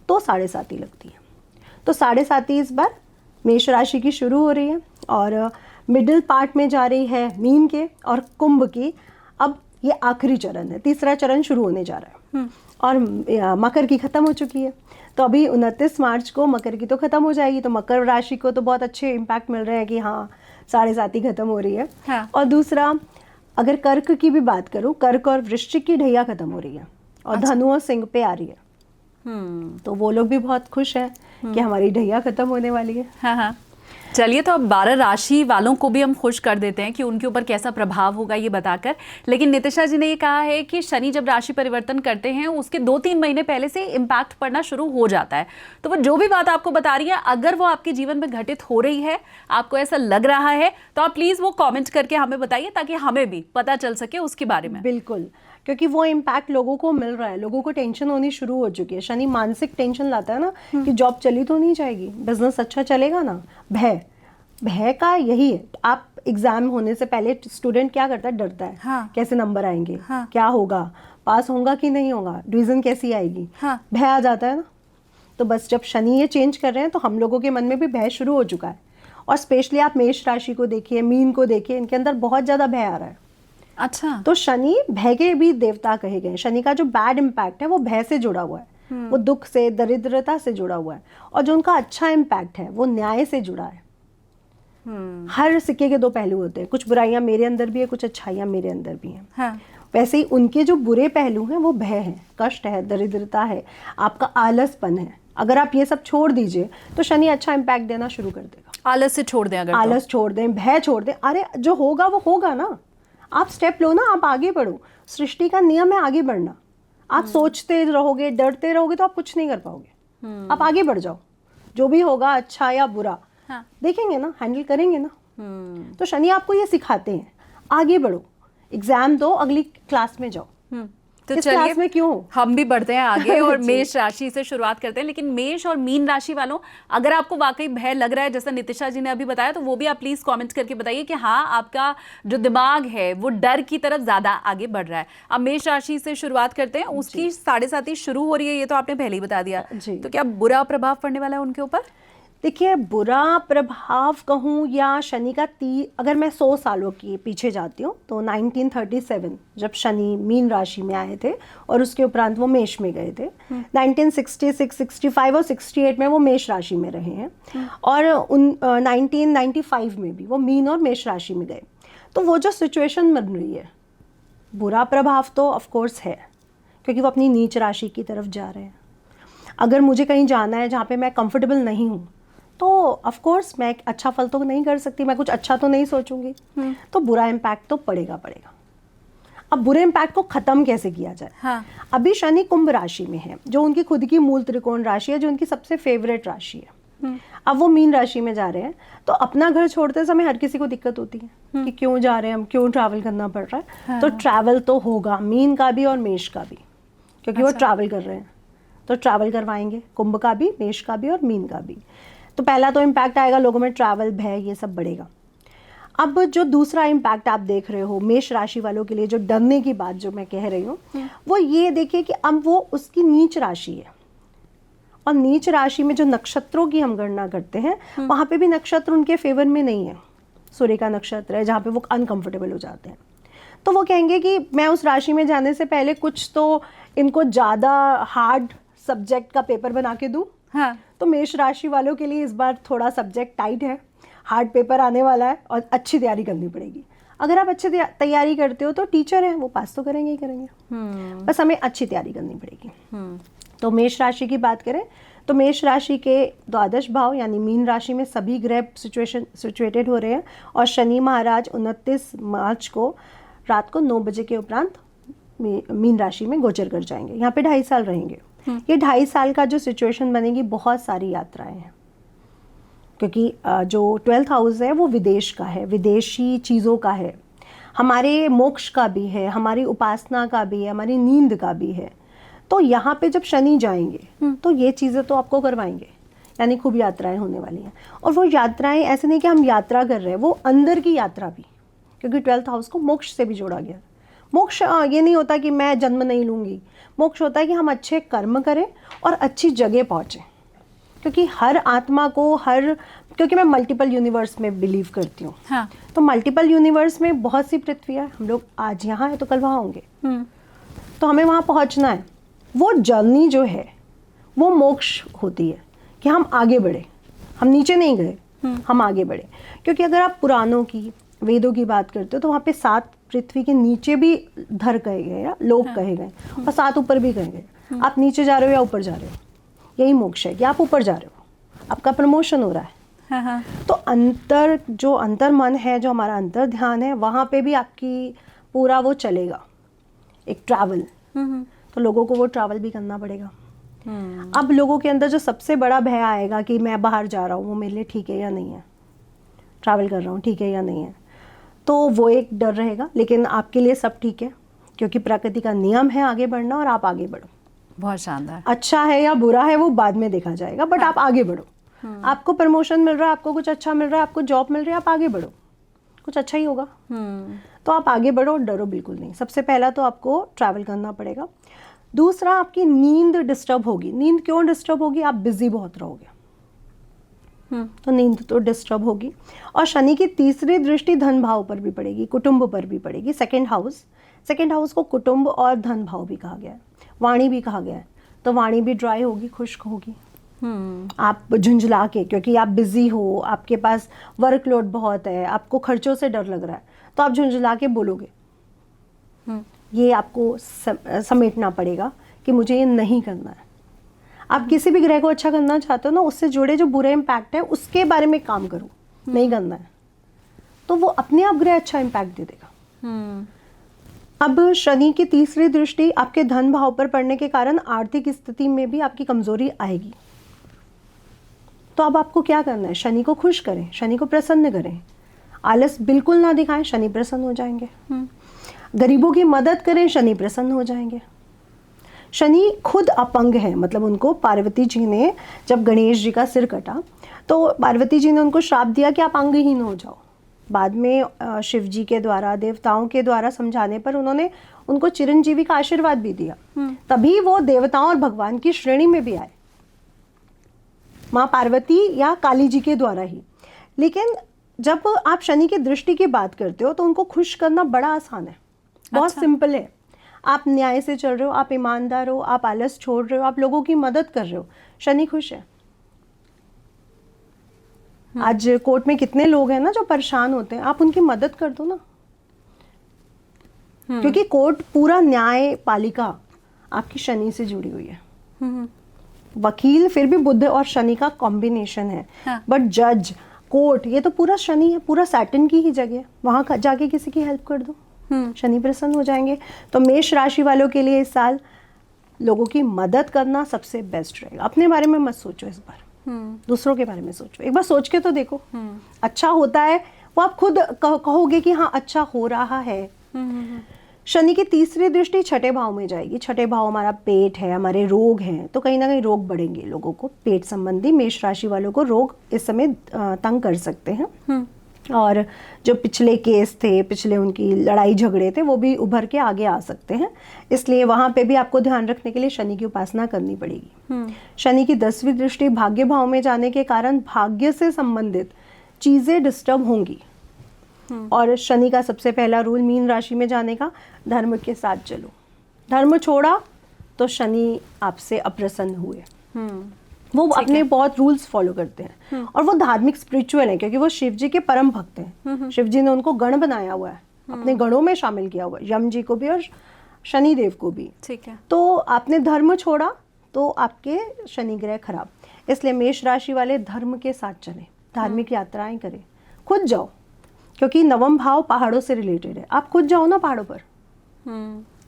S1: तो 7.5 लगती है। तो 7.5 इस बार मेष राशि की शुरू हो रही है और मिडिल पार्ट में जा रही है मीन के और कुंभ की। अब ये आखिरी चरण है, तीसरा चरण शुरू होने जा रहा है और मकर की खत्म हो चुकी है। तो अभी 29 मार्च को मकर की तो खत्म हो जाएगी, तो मकर राशि को तो बहुत अच्छे इम्पैक्ट मिल रहे हैं कि हाँ 7.5 खत्म हो रही है।
S2: हाँ।
S1: और दूसरा, अगर कर्क की भी बात करूँ, कर्क और वृश्चिक की ढैया खत्म हो रही है और धनु और सिंह पे आ रही है। तो वो लोग भी बहुत खुश हैं कि हमारी ढैया खत्म होने वाली है।
S2: हाँ हाँ। चलिए, तो अब 12 राशि वालों को भी हम खुश कर देते हैं कि उनके ऊपर कैसा प्रभाव होगा ये बताकर। लेकिन नितिशा जी ने ये कहा है कि शनि जब राशि परिवर्तन करते हैं उसके 2-3 महीने पहले से इम्पैक्ट पड़ना शुरू हो जाता है। तो वो जो भी बात आपको बता रही है, अगर वो आपके जीवन में घटित हो रही है, आपको ऐसा लग रहा है, तो आप प्लीज़ वो कॉमेंट करके हमें बताइए ताकि हमें भी पता चल सके उसके बारे में।
S1: बिल्कुल, क्योंकि वो इम्पैक्ट लोगों को मिल रहा है, लोगों को टेंशन होनी शुरू हो चुकी है। शनि मानसिक टेंशन लाता है ना कि जॉब चली तो नहीं जाएगी, बिजनेस अच्छा चलेगा ना। भय का यही है। आप एग्जाम होने से पहले स्टूडेंट क्या करता है, डरता है।
S2: हाँ।
S1: कैसे नंबर आएंगे,
S2: हाँ।
S1: क्या होगा, पास होगा कि नहीं होगा, डिवीजन कैसी आएगी,
S2: हाँ।
S1: भय आ जाता है ना। तो बस जब शनि ये चेंज कर रहे हैं तो हम लोगों के मन में भी भय शुरू हो चुका है। और स्पेशली आप मेष राशि को देखिए, मीन को देखिए, इनके अंदर बहुत ज्यादा भय आ रहा है।
S2: अच्छा।
S1: तो शनि भय के भी देवता कहे गए। शनि का जो बैड इम्पैक्ट है वो भय से जुड़ा हुआ है, वो दुख से, दरिद्रता से जुड़ा हुआ है। और जो उनका अच्छा इम्पैक्ट है वो न्याय से जुड़ा है। हर सिक्के के 2 पहलू होते हैं, कुछ बुराइयां मेरे अंदर भी है, कुछ अच्छाइयां मेरे अंदर भी हैं।
S2: हाँ।
S1: वैसे ही उनके जो बुरे पहलू हैं वो भय है, कष्ट है, दरिद्रता है, आपका आलसपन है। अगर आप ये सब छोड़ दीजिए तो शनि अच्छा इम्पैक्ट देना शुरू कर देगा।
S2: आलस से छोड़ दें, अगर
S1: आलस छोड़ दें, भय छोड़ दें। अरे जो होगा वो होगा ना, आप स्टेप लो ना, आप आगे बढ़ो। सृष्टि का नियम है आगे बढ़ना। आप सोचते रहोगे, डरते रहोगे तो आप कुछ नहीं कर पाओगे। आप आगे बढ़ जाओ, जो भी होगा अच्छा या बुरा,
S2: हाँ।
S1: देखेंगे ना, हैंडल करेंगे ना। तो शनि आपको ये सिखाते हैं, आगे बढ़ो, एग्जाम दो, अगली क्लास में जाओ।
S2: तो
S1: इस
S2: चलिए
S1: क्लास में क्यों हो?
S2: हम भी बढ़ते हैं आगे और
S1: जी।
S2: मेष राशि से शुरुआत करते हैं। लेकिन मेष और मीन राशि वालों, अगर आपको वाकई भय लग रहा है जैसा नितिशा जी ने अभी बताया, तो वो भी आप प्लीज कमेंट करके बताइए कि हाँ, आपका जो दिमाग है वो डर की तरफ ज्यादा आगे बढ़ रहा है। अब मेष राशि से शुरुआत करते हैं। उसकी 7.5 शुरू हो रही है, ये तो आपने पहले ही बता दिया।
S1: जी।
S2: तो क्या बुरा प्रभाव पड़ने वाला है उनके ऊपर?
S1: देखिए, बुरा प्रभाव कहूँ या शनि का अगर मैं 100 सालों की पीछे जाती हूँ तो 1937 जब शनि मीन राशि में आए थे और उसके उपरांत वो मेष में गए थे। 1966, 65 और 68 में वो मेष राशि में रहे हैं और 1995 में भी वो मीन और मेष राशि में गए। तो वो जो सिचुएशन बन रही है, बुरा प्रभाव तो ऑफ कोर्स है, क्योंकि वो अपनी नीच राशि की तरफ जा रहे हैं। अगर मुझे कहीं जाना है जहाँ पे मैं कंफर्टेबल नहीं हूँ तो ऑफ कोर्स मैं एक अच्छा फल तो नहीं कर सकती, मैं कुछ अच्छा तो नहीं सोचूंगी। तो बुरा इम्पैक्ट तो पड़ेगा। अब बुरे इम्पैक्ट को खत्म कैसे किया जाए?
S2: हाँ।
S1: अभी शनि कुंभ राशि में है, जो उनकी खुद की मूल त्रिकोण राशि है, जो उनकी सबसे फेवरेट राशि है। अब वो मीन राशि में जा रहे हैं, तो अपना घर छोड़ते समय हर किसी को दिक्कत होती है कि क्यों जा रहे हैं हम, क्यों ट्रैवल करना पड़ रहा है।
S2: हाँ।
S1: तो ट्रैवल तो होगा, मीन का भी और मेष का भी, क्योंकि वो ट्रैवल कर रहे हैं। तो ट्रैवल करवाएंगे, कुंभ का भी, मेष का भी और मीन का भी। तो पहला तो इम्पैक्ट आएगा, लोगों में ट्रैवल, भय, ये सब बढ़ेगा। अब जो दूसरा इम्पैक्ट आप देख रहे हो मेष राशि वालों के लिए, जो डरने की बात जो मैं कह रही हूँ, वो ये देखिए कि अब वो उसकी नीच राशि है, और नीच राशि में जो नक्षत्रों की हम गणना करते हैं वहाँ पे भी नक्षत्र उनके फेवर में नहीं है। सूर्य का नक्षत्र है जहाँ पे वो अनकंफर्टेबल हो जाते हैं। तो वो कहेंगे कि मैं उस राशि में जाने से पहले कुछ तो इनको ज़्यादा हार्ड सब्जेक्ट का पेपर बना के दूँ।
S2: हाँ।
S1: तो मेष राशि वालों के लिए इस बार थोड़ा सब्जेक्ट टाइट है, हार्ड पेपर आने वाला है और अच्छी तैयारी करनी पड़ेगी। अगर आप अच्छी तैयारी करते हो तो टीचर हैं, वो पास तो करेंगे ही करेंगे, बस हमें अच्छी तैयारी करनी पड़ेगी। तो मेष राशि की बात करें तो मेष राशि के द्वादश भाव यानी मीन राशि में सभी ग्रह सिचुएटेड हो रहे हैं, और शनि महाराज 29 मार्च को रात को 9 बजे के उपरांत मीन राशि में गोचर कर जाएंगे। यहाँ पे 2.5 साल रहेंगे। ये 2.5 साल का जो सिचुएशन बनेगी, बहुत सारी यात्राएं हैं, क्योंकि जो 12th हाउस है वो विदेश का है, विदेशी चीज़ों का है, हमारे मोक्ष का भी है, हमारी उपासना का भी है, हमारी नींद का भी है। तो यहाँ पे जब शनि जाएंगे तो ये चीज़ें तो आपको करवाएंगे, यानी खूब यात्राएं होने वाली हैं। और वो यात्राएं ऐसे नहीं कि हम यात्रा कर रहे हैं, वो अंदर की यात्रा भी, क्योंकि 12th हाउस को मोक्ष से भी जोड़ा गया। मोक्ष ये नहीं होता कि मैं जन्म नहीं लूँगी, मोक्ष होता है कि हम अच्छे कर्म करें और अच्छी जगह पहुँचें। क्योंकि हर आत्मा को क्योंकि मैं मल्टीपल यूनिवर्स में बिलीव करती हूँ।
S2: हाँ।
S1: तो मल्टीपल यूनिवर्स में बहुत सी पृथ्वी है, हम लोग आज यहाँ है तो कल वहाँ होंगे, तो हमें वहाँ पहुँचना है। वो जर्नी जो है वो मोक्ष होती है कि हम आगे बढ़े, हम नीचे नहीं गए, हम आगे बढ़े। क्योंकि अगर आप पुराणों की, वेदों की बात करते हो तो वहाँ पे 7 पृथ्वी के नीचे भी धर कहे गए या लोक कहे गए, और 7 ऊपर भी कहे गए। आप नीचे जा रहे हो या ऊपर जा रहे हो, यही मोक्ष है कि आप ऊपर जा रहे हो, आपका प्रमोशन हो रहा है।
S2: हाँ।
S1: तो जो अंतर मन है, जो हमारा अंतर ध्यान है, वहाँ पे भी आपकी पूरा वो चलेगा, एक ट्रैवल। तो लोगों को वो ट्रैवल भी करना पड़ेगा। अब लोगों के अंदर जो सबसे बड़ा भय आएगा कि मैं बाहर जा रहा हूँ, वो मेरे लिए ठीक है या नहीं है, ट्रैवल कर रहा हूँ ठीक है या नहीं है, तो वो एक डर रहेगा। लेकिन आपके लिए सब ठीक है, क्योंकि प्रकृति का नियम है आगे बढ़ना, और आप आगे बढ़ो।
S2: बहुत शानदार।
S1: अच्छा है या बुरा है वो बाद में देखा जाएगा, बट आप आगे बढ़ो। आपको प्रमोशन मिल रहा है, आपको कुछ अच्छा मिल रहा है, आपको जॉब मिल रही है, आप आगे बढ़ो, कुछ अच्छा ही होगा। तो आप आगे बढ़ो और डरो बिल्कुल नहीं। सबसे पहला तो आपको ट्रैवल करना पड़ेगा। दूसरा, आपकी नींद डिस्टर्ब होगी। नींद क्यों डिस्टर्ब होगी? आप बिजी बहुत रहोगे, तो नींद तो डिस्टर्ब होगी। और शनि की तीसरी दृष्टि धन भाव पर भी पड़ेगी, कुटुंब पर भी पड़ेगी। सेकंड हाउस को कुटुंब और धन भाव भी कहा गया है, वाणी भी कहा गया है। तो वाणी भी ड्राई होगी, खुश्क होगी। आप झुंझला के, क्योंकि आप बिजी हो, आपके पास वर्कलोड बहुत है, आपको खर्चों से डर लग रहा है, तो आप झुंझला के बोलोगे। ये आपको समेटना पड़ेगा कि मुझे ये नहीं करना है। आप किसी भी ग्रह को अच्छा करना चाहते हो ना, उससे जुड़े जो बुरे इम्पैक्ट है उसके बारे में काम करो, नहीं करना है, तो वो अपने आप ग्रह अच्छा इम्पैक्ट दे देगा। अब शनि की तीसरी दृष्टि आपके धन भाव पर पड़ने के कारण आर्थिक स्थिति में भी आपकी कमजोरी आएगी। तो अब आपको क्या करना है? शनि को खुश करें, शनि को प्रसन्न करें, आलस बिल्कुल ना दिखाएं, शनि प्रसन्न हो जाएंगे। गरीबों की मदद करें, शनि प्रसन्न हो जाएंगे। शनि खुद अपंग है, मतलब उनको पार्वती जी ने, जब गणेश जी का सिर कटा तो पार्वती जी ने उनको श्राप दिया कि आप अंगहीन हो जाओ। बाद में शिव जी के द्वारा, देवताओं के द्वारा समझाने पर उन्होंने उनको चिरंजीवी का आशीर्वाद भी दिया। तभी वो देवताओं और भगवान की श्रेणी में भी आए, माँ पार्वती या काली जी के द्वारा ही। लेकिन जब आप शनि की दृष्टि की बात करते हो तो उनको खुश करना बड़ा आसान है, बहुत सिंपल है। आप न्याय से चल रहे हो, आप ईमानदार हो, आप आलस छोड़ रहे हो, आप लोगों की मदद कर रहे हो, शनि खुश है। आज कोर्ट में कितने लोग हैं ना जो परेशान होते हैं, आप उनकी मदद कर दो ना। क्योंकि कोर्ट पूरा न्याय पालिका आपकी शनि से जुड़ी हुई है। वकील फिर भी बुध और शनि का कॉम्बिनेशन है, बट जज, कोर्ट, ये तो पूरा शनि है, पूरा सैटर्न की ही जगह है। वहां जाके किसी की हेल्प कर दो, शनि प्रसन्न हो जाएंगे। तो मेष राशि वालों के लिए इस साल लोगों की मदद करना सबसे बेस्ट रहेगा। अपने बारे में मत सोचो इस बार, दूसरों के बारे में सोचो। एक बार सोच के तो देखो, अच्छा होता है वो आप खुद कहोगे कि हाँ अच्छा हो रहा है। शनि की तीसरी दृष्टि छठे भाव में जाएगी। छठे भाव हमारा पेट है, हमारे रोग हैं, तो कहीं ना कहीं रोग बढ़ेंगे। लोगों को पेट संबंधी, मेष राशि वालों को रोग इस समय तंग कर सकते हैं। और जो पिछले केस थे, पिछले उनकी लड़ाई झगड़े थे, वो भी उभर के आगे आ सकते हैं। इसलिए वहाँ पे भी आपको ध्यान रखने के लिए शनि की उपासना करनी पड़ेगी। शनि की 10वीं दृष्टि भाग्य भाव में जाने के कारण भाग्य से संबंधित चीज़ें डिस्टर्ब होंगी। और शनि का सबसे पहला रूल मीन राशि में जाने का, धर्म के साथ चलो। धर्म छोड़ा तो शनि आपसे अप्रसन्न हुए। वो अपने बहुत रूल्स फॉलो करते हैं, और वो धार्मिक स्पिरिचुअल है, क्योंकि वो शिव जी के परम भक्त हैं। शिव जी ने उनको गण बनाया हुआ है, अपने गणों में शामिल किया हुआ है, यम जी को भी और शनि देव को भी।
S2: ठीक है।
S1: तो आपने धर्म छोड़ा तो आपके शनि ग्रह खराब। इसलिए मेष राशि वाले धर्म के साथ चलें, धार्मिक यात्राएं करें, खुद जाओ, क्योंकि नवम भाव पहाड़ों से रिलेटेड है। आप खुद जाओ ना पहाड़ों पर,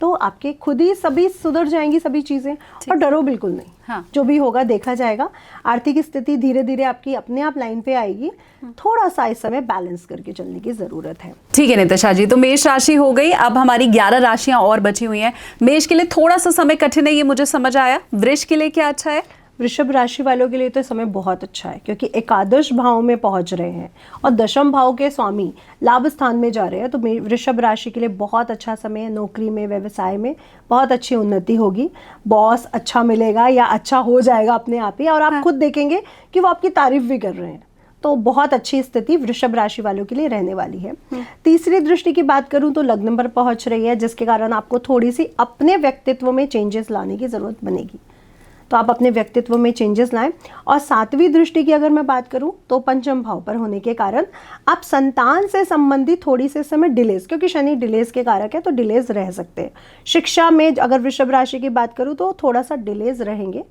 S1: तो आपके खुद ही सभी सुधर जाएंगी सभी चीजें, और डरो बिल्कुल नहीं।
S2: हाँ।
S1: जो भी होगा देखा जाएगा। आर्थिक स्थिति धीरे धीरे आपकी अपने आप लाइन पे आएगी। थोड़ा सा इस समय बैलेंस करके चलने की जरूरत है।
S2: ठीक है नितिशा जी, तो मेष राशि हो गई, अब हमारी 11 राशियां और बची हुई हैं। मेष के लिए थोड़ा सा समय कठिन है, ये मुझे समझ आया। वृष के लिए क्या अच्छा है?
S1: वृषभ राशि वालों के लिए तो समय बहुत अच्छा है, क्योंकि एकादश भाव में पहुंच रहे हैं और दशम भाव के स्वामी लाभ स्थान में जा रहे हैं। तो वृषभ राशि के लिए बहुत अच्छा समय है। नौकरी में, व्यवसाय में बहुत अच्छी उन्नति होगी। बॉस अच्छा मिलेगा या अच्छा हो जाएगा अपने आप ही, और आप खुद देखेंगे कि वो आपकी तारीफ भी कर रहे हैं। तो बहुत अच्छी स्थिति वृषभ राशि वालों के लिए रहने वाली है। तीसरी दृष्टि की बात करूं तो लग्न पर पहुंच रही है, जिसके कारण आपको थोड़ी सी अपने व्यक्तित्व में चेंजेस लाने की जरूरत बनेगी। तो आप अपने व्यक्तित्व में चेंजेस लाएं। और सातवीं दृष्टि की अगर मैं बात करूं तो पंचम भाव पर होने के कारण आप संतान से संबंधित थोड़ी से समय डिलेज, क्योंकि शनि डिलेज के कारक है तो डिलेज रह सकते हैं। शिक्षा में अगर वृषभ राशि की बात करूं तो थोड़ा सा डिलेज रहेंगे,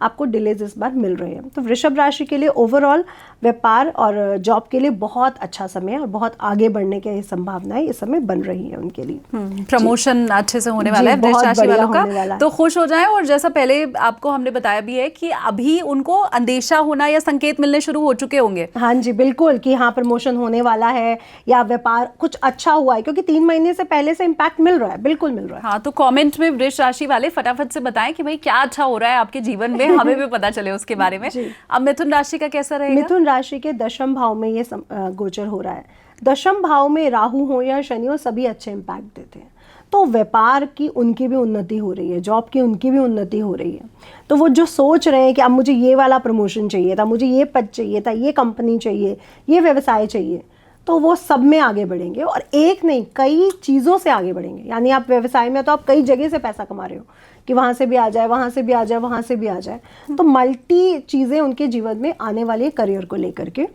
S1: आपको डिलेज इस बार मिल रहे हैं। तो वृषभ राशि के लिए ओवरऑल व्यापार और जॉब के लिए बहुत अच्छा समय है और बहुत आगे बढ़ने की संभावनाएं इस समय बन रही है उनके लिए।
S2: प्रमोशन अच्छे से होने वाला है वृष राशि वालों का, तो खुश हो जाएं। और जैसा पहले आपको हमने बताया भी है कि अभी उनको अंदेशा होना या संकेत मिलने शुरू हो चुके होंगे।
S1: हाँ जी बिल्कुल, कि हाँ प्रमोशन होने वाला है या व्यापार कुछ अच्छा हुआ है, क्योंकि 3 महीने से पहले से इम्पैक्ट मिल रहा है, बिल्कुल मिल रहा है।
S2: हाँ, तो कमेंट में वृष राशि वाले फटाफट से बताएं कि भाई क्या अच्छा हो रहा है आपके जीवन में, हमें भी पता चले उसके बारे में। अब मिथुन राशि का कैसा रहेगा?
S1: मिथुन राशि के दशम भाव में ये गोचर हो रहा है। दशम भाव में राहु हो या शनि हो, सभी अच्छे इम्पैक्ट देते हैं। तो व्यापार की उनकी भी उन्नति हो रही है, जॉब की उनकी भी उन्नति हो रही है। तो वो जो सोच रहे हैं कि अब मुझे ये वाला प्रमोशन चाहिए था, मुझे ये पद चाहिए था, ये कंपनी चाहिए, ये व्यवसाय चाहिए, तो वो सब में आगे बढ़ेंगे। और एक नहीं, कई चीज़ों से आगे बढ़ेंगे। यानी आप व्यवसाय में तो आप कई जगह से पैसा कमा रहे हो कि वहाँ से भी आ जाए, वहाँ से भी आ जाए, वहाँ से भी आ जाए। तो मल्टी चीज़ें उनके जीवन में आने वाली है करियर को लेकर के।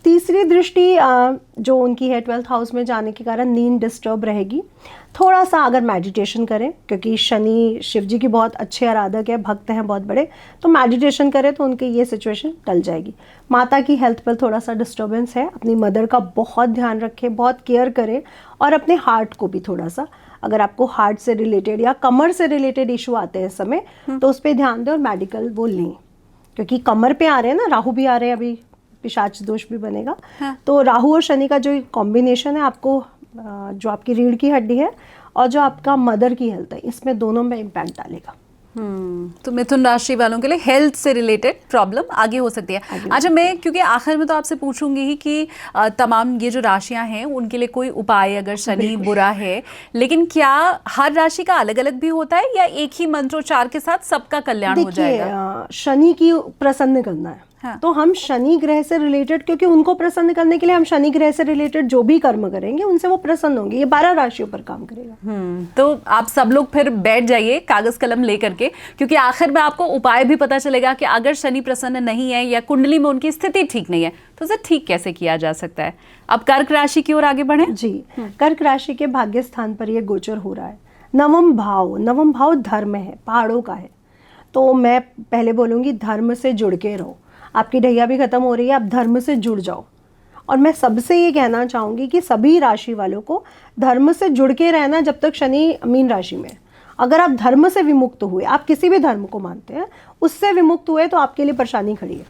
S1: तीसरी दृष्टि जो उनकी है 12th हाउस में जाने के कारण नींद डिस्टर्ब रहेगी। थोड़ा सा अगर मेडिटेशन करें, क्योंकि शनि शिव जी की बहुत अच्छे आराधक है, भक्त हैं बहुत बड़े, तो मेडिटेशन करें तो उनकी ये सिचुएशन टल जाएगी। माता की हेल्थ पर थोड़ा सा डिस्टर्बेंस है, अपनी मदर का बहुत ध्यान रखें, बहुत केयर करें। और अपने हार्ट को भी थोड़ा सा, अगर आपको हार्ट से रिलेटेड या कमर से रिलेटेड इशू आते हैं इस समय, तो उस पर ध्यान दें और मेडिकल वो लें, क्योंकि कमर पे आ रहे हैं ना, राहु भी आ रहे हैं, अभी पिशाच दोष भी बनेगा। हाँ। तो राहु और शनि का जो कॉम्बिनेशन है, आपको जो आपकी रीढ़ की हड्डी है और जो आपका मदर की हेल्थ है, इसमें दोनों में इम्पैक्ट डालेगा।
S2: तो मिथुन राशि वालों के लिए हेल्थ से रिलेटेड प्रॉब्लम आगे हो सकती है। अच्छा, मैं क्योंकि आखिर में तो आपसे पूछूंगी ही कि तमाम ये जो राशियां हैं उनके लिए कोई उपाय, अगर शनि बुरा है, लेकिन क्या हर राशि का अलग अलग भी होता है या एक ही मंत्रोच्चार के साथ सबका कल्याण हो जाएगा?
S1: शनि की प्रसन्न करना है। हाँ। तो हम शनि ग्रह से रिलेटेड, क्योंकि उनको प्रसन्न करने के लिए हम शनि ग्रह से रिलेटेड जो भी कर्म करेंगे उनसे वो प्रसन्न होंगे। ये 12 राशियों पर काम करेगा।
S2: तो आप सब लोग फिर बैठ जाइए कागज कलम लेकर के, क्योंकि आखिर में आपको उपाय भी पता चलेगा कि अगर शनि प्रसन्न नहीं है या कुंडली में उनकी स्थिति ठीक नहीं है तो उसे ठीक कैसे किया जा सकता है। अब कर्क राशि की ओर आगे बढ़े
S1: जी। कर्क राशि के भाग्य स्थान पर यह गोचर हो रहा है। नवम भाव धर्म है, पहाड़ों का है। तो मैं पहले बोलूंगी धर्म से जुड़ के रहो। आपकी ढैया भी खत्म हो रही है, आप धर्म से जुड़ जाओ। और मैं सबसे ये कहना चाहूँगी कि सभी राशि वालों को धर्म से जुड़ के रहना, जब तक शनि मीन राशि में। अगर आप धर्म से विमुक्त हुए, आप किसी भी धर्म को मानते हैं, उससे विमुक्त हुए तो आपके लिए परेशानी खड़ी है।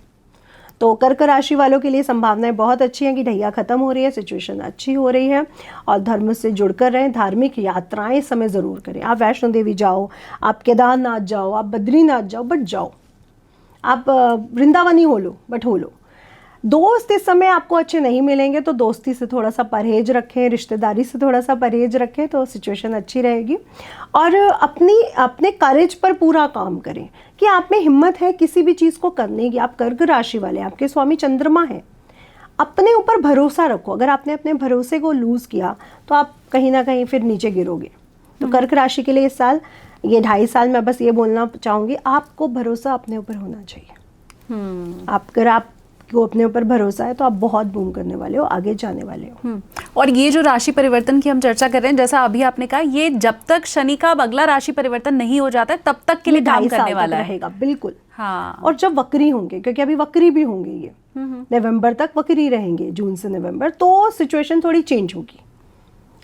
S1: तो कर्क राशि वालों के लिए संभावनाएं बहुत अच्छी हैं कि ढैया खत्म हो रही है, सिचुएशन अच्छी हो रही है और धर्म से जुड़कर रहें। धार्मिक यात्राएं इस समय ज़रूर करें। आप वैष्णो देवी जाओ, आप केदारनाथ जाओ, आप बद्रीनाथ जाओ, बट जाओ। आप वृंदावन ही हो लो, बट हो लो। दोस्त इस समय आपको अच्छे नहीं मिलेंगे, तो दोस्ती से थोड़ा सा परहेज रखें, रिश्तेदारी से थोड़ा सा परहेज रखें, तो सिचुएशन अच्छी रहेगी। और अपने करेज पर पूरा काम करें कि आप में हिम्मत है किसी भी चीज़ को करने की। आप कर्क राशि वाले, आपके स्वामी चंद्रमा है, अपने ऊपर भरोसा रखो। अगर आपने अपने भरोसे को लूज़ किया तो आप कहीं ना कहीं फिर नीचे गिरोगे। तो कर्क राशि के लिए इस साल, ये 2.5 साल में बस ये बोलना चाहूँगी, आपको भरोसा अपने ऊपर होना चाहिए। अगर आपको अपने ऊपर भरोसा है तो आप बहुत बूम करने वाले हो, आगे जाने वाले हो।
S2: और ये जो राशि परिवर्तन की हम चर्चा कर रहे हैं, जैसा अभी आपने कहा, ये जब तक शनि का अगला राशि परिवर्तन नहीं हो जाता है तब तक के लिए काम करने वाला रहेगा।
S1: बिल्कुल।
S2: हाँ।
S1: और जब वक्री होंगे, क्योंकि अभी वक्री भी होंगे, ये नवंबर तक वक्री रहेंगे, जून से नवंबर, तो सिचुएशन थोड़ी चेंज होगी।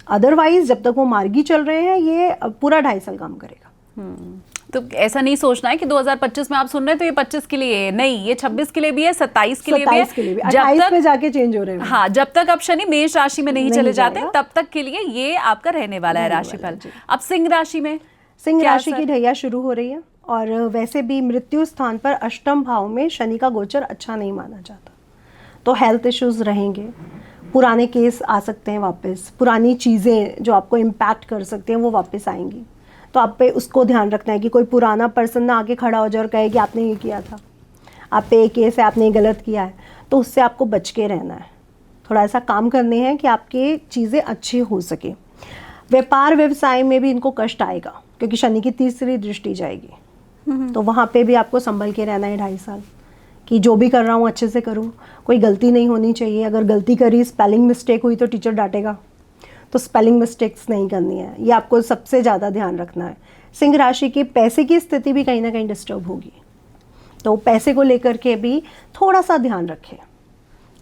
S1: अदरवाइज जब तक वो मार्गी चल रहे हैं, ये पूरा 2.5 साल काम करेगा।
S2: तो ऐसा नहीं सोचना है कि 2025 में आप सुन रहे हैं तो ये 25 के लिए है, नहीं, ये 26 के लिए भी है, 27 के लिए भी है,
S1: 28 में जाके चेंज हो रहे हैं।
S2: हाँ, जब तक आप शनि मेष राशि में नहीं चले जाते तब तक के लिए ये आपका रहने वाला है राशिफल। अब सिंह राशि में,
S1: सिंह राशि की ढैया शुरू हो रही है और वैसे भी मृत्यु स्थान पर अष्टम भाव में शनि का गोचर अच्छा नहीं माना जाता। तो हेल्थ इश्यूज रहेंगे, पुराने केस आ सकते हैं वापस, पुरानी चीज़ें जो आपको इम्पैक्ट कर सकती हैं वो वापस आएंगी। तो आप पे उसको ध्यान रखना है कि कोई पुराना पर्सन ना आके खड़ा हो जाए और कहे कि आपने ये किया था, आप पे ये केस है, आपने ये गलत किया है। तो उससे आपको बच के रहना है, थोड़ा ऐसा काम करने हैं कि आपके चीज़ें अच्छी हो सके। व्यापार व्यवसाय में भी इनको कष्ट आएगा क्योंकि शनि की तीसरी दृष्टि जाएगी। तो वहाँ पे भी आपको संभल के रहना है 2.5 साल कि जो भी कर रहा हूँ अच्छे से करूँ, कोई गलती नहीं होनी चाहिए। अगर गलती करी, स्पेलिंग मिस्टेक हुई तो टीचर डांटेगा, तो स्पेलिंग मिस्टेक्स नहीं करनी है, ये आपको सबसे ज़्यादा ध्यान रखना है। सिंह राशि की पैसे की स्थिति भी कहीं ना कहीं डिस्टर्ब होगी, तो पैसे को लेकर के भी थोड़ा सा ध्यान रखें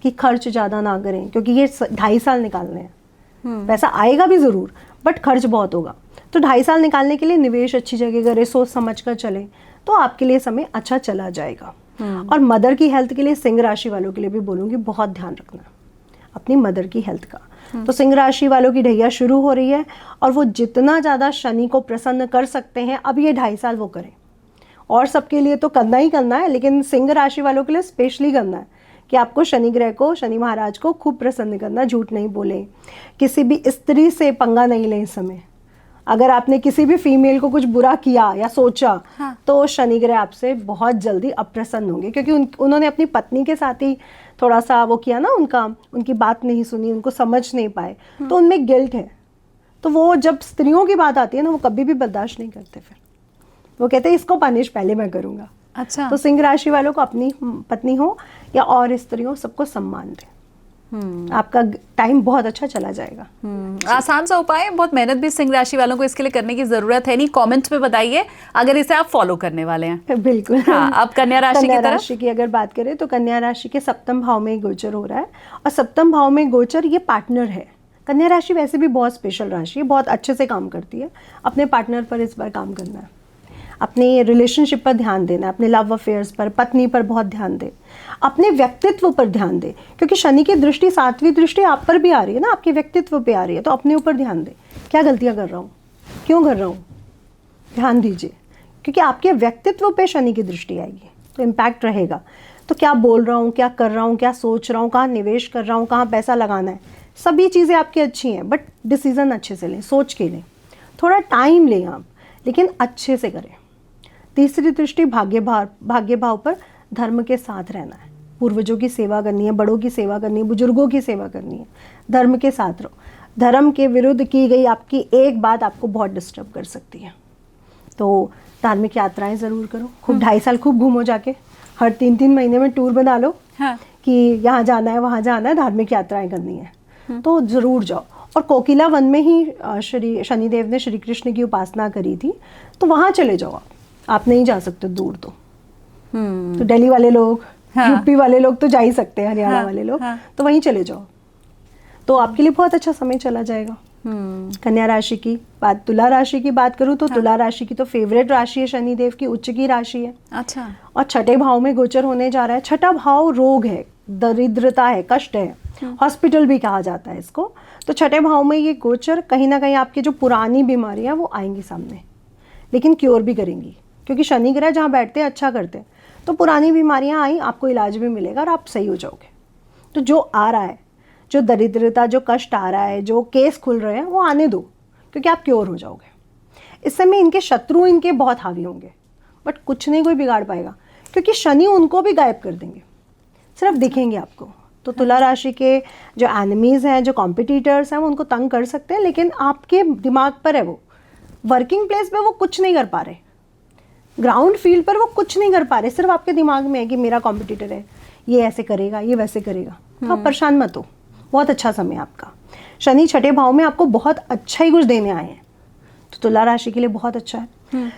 S1: कि खर्च ज़्यादा ना करें क्योंकि ये 2.5 साल निकालने हैं। पैसा आएगा भी ज़रूर बट खर्च बहुत होगा, तो 2.5 साल निकालने के लिए निवेश अच्छी जगह करें, सोच समझ कर चले तो आपके लिए समय अच्छा चला जाएगा। और मदर की हेल्थ के लिए सिंह राशि वालों के लिए भी बोलूँगी बहुत ध्यान रखना अपनी मदर की हेल्थ का। तो सिंह राशि वालों की ढैया शुरू हो रही है और वो जितना ज़्यादा शनि को प्रसन्न कर सकते हैं अब ये 2.5 साल वो करें। और सबके लिए तो करना ही करना है, लेकिन सिंह राशि वालों के लिए स्पेशली करना है कि आपको शनि ग्रह को, शनि महाराज को खूब प्रसन्न करना। झूठ नहीं बोले, किसी भी स्त्री से पंगा नहीं लें इस समय। अगर आपने किसी भी फीमेल को कुछ बुरा किया या सोचा तो शनि ग्रह आपसे बहुत जल्दी अप्रसन्न होंगे क्योंकि उन्होंने अपनी पत्नी के साथ ही थोड़ा सा वो किया ना, उनकी बात नहीं सुनी, उनको समझ नहीं पाए, तो उनमें गिल्ट है। तो वो जब स्त्रियों की बात आती है ना वो कभी भी बर्दाश्त नहीं करते, फिर वो कहते हैं इसको पनिश पहले मैं करूँगा।
S2: अच्छा।
S1: तो सिंह राशि वालों को अपनी पत्नी हो या और स्त्री हो सबको सम्मान दें, आपका टाइम बहुत अच्छा चला जाएगा।
S2: आसान सा उपाय, बहुत मेहनत भी सिंह राशि वालों को इसके लिए करने की जरूरत है नहीं। कमेंट्स में बताइए अगर इसे आप फॉलो करने वाले हैं।
S1: बिल्कुल।
S2: हाँ, अब कन्या राशि की तरफ।
S1: राशि की अगर बात करें तो कन्या राशि के सप्तम भाव में गोचर हो रहा है और सप्तम भाव में गोचर ये पार्टनर है। कन्या राशि वैसे भी बहुत स्पेशल राशि है, बहुत अच्छे से काम करती है। अपने पार्टनर पर इस बार काम करना है, अपने रिलेशनशिप पर ध्यान देना है, अपने लव अफेयर्स पर, पत्नी पर बहुत ध्यान दें, अपने व्यक्तित्व पर ध्यान दें क्योंकि शनि की दृष्टि, 7वीं दृष्टि आप पर भी आ रही है ना, आपके व्यक्तित्व पे आ रही है। तो अपने ऊपर ध्यान दें, क्या गलतियां कर रहा हूँ, क्यों कर रहा हूँ, ध्यान दीजिए क्योंकि आपके व्यक्तित्व पे शनि की दृष्टि आएगी तो इम्पैक्ट रहेगा। तो क्या बोल रहा हूँ, क्या कर रहा हूँ, क्या सोच रहा हूँ, कहाँ निवेश कर रहा हूँ, कहाँ पैसा लगाना है, सभी चीज़ें आपकी अच्छी हैं बट डिसीज़न अच्छे से लें, सोच के लें, थोड़ा टाइम लें आप, लेकिन अच्छे से करें। तीसरी दृष्टि भाग्य भाव पर धर्म के साथ रहना है, पूर्वजों की सेवा करनी है, बड़ों की सेवा करनी है, बुजुर्गों की सेवा करनी है, धर्म के साथ रहो। धर्म के विरुद्ध की गई आपकी एक बात आपको बहुत डिस्टर्ब कर सकती है, तो धार्मिक यात्राएं ज़रूर करो। खूब 2.5 साल खूब घूमो, जाके हर 3-3 महीने में टूर बना लो। हाँ। कि यहाँ जाना है, वहाँ जाना है, धार्मिक यात्राएं करनी है तो ज़रूर जाओ। और कोकिला वन में ही श्री शनिदेव ने श्री कृष्ण की उपासना करी थी, तो वहाँ चले जाओ आप नहीं जा सकते दूर तो दिल्ली वाले लोग, यूपी वाले लोग तो जा ही सकते हैं, हरियाणा वाले लोग तो वहीं चले जाओ, तो आपके लिए बहुत अच्छा समय चला जाएगा। कन्या राशि की बात, तुला राशि की बात करूँ तो तुला राशि की तो फेवरेट राशि है, शनिदेव की उच्च की राशि है।
S2: अच्छा।
S1: और छठे भाव में गोचर होने जा रहा है। छठा भाव रोग है, दरिद्रता है, कष्ट है, हॉस्पिटल भी कहा जाता है इसको। तो छठे भाव में ये गोचर कहीं ना कहीं आपकी जो पुरानी बीमारियां वो आएंगी सामने, लेकिन क्योर भी करेंगी क्योंकि शनि ग्रह जहाँ बैठते हैं अच्छा करते हैं, तो पुरानी बीमारियां आई, आपको इलाज भी मिलेगा और आप सही हो जाओगे। तो जो आ रहा है, जो दरिद्रता, जो कष्ट आ रहा है, जो केस खुल रहे हैं वो आने दो क्योंकि आप क्योर हो जाओगे। इस समय इनके शत्रु इनके बहुत हावी होंगे बट कुछ नहीं कोई बिगाड़ पाएगा क्योंकि शनि उनको भी गायब कर देंगे, सिर्फ दिखेंगे आपको। तो तुला राशि के जो एनिमीज़ हैं, जो कॉम्पिटिटर्स हैं, वो उनको तंग कर सकते हैं, लेकिन आपके दिमाग पर है वो। वर्किंग प्लेस पे वो कुछ नहीं कर पा रहे, ग्राउंड फील्ड पर वो कुछ नहीं कर पा रहे, सिर्फ आपके दिमाग में है कि मेरा कॉम्पिटिटर है, ये ऐसे करेगा, ये वैसे करेगा। तो आप परेशान मत हो, बहुत अच्छा समय आपका। शनि छठे भाव में आपको बहुत अच्छा ही कुछ देने आए हैं, तो तुला राशि के लिए बहुत अच्छा है।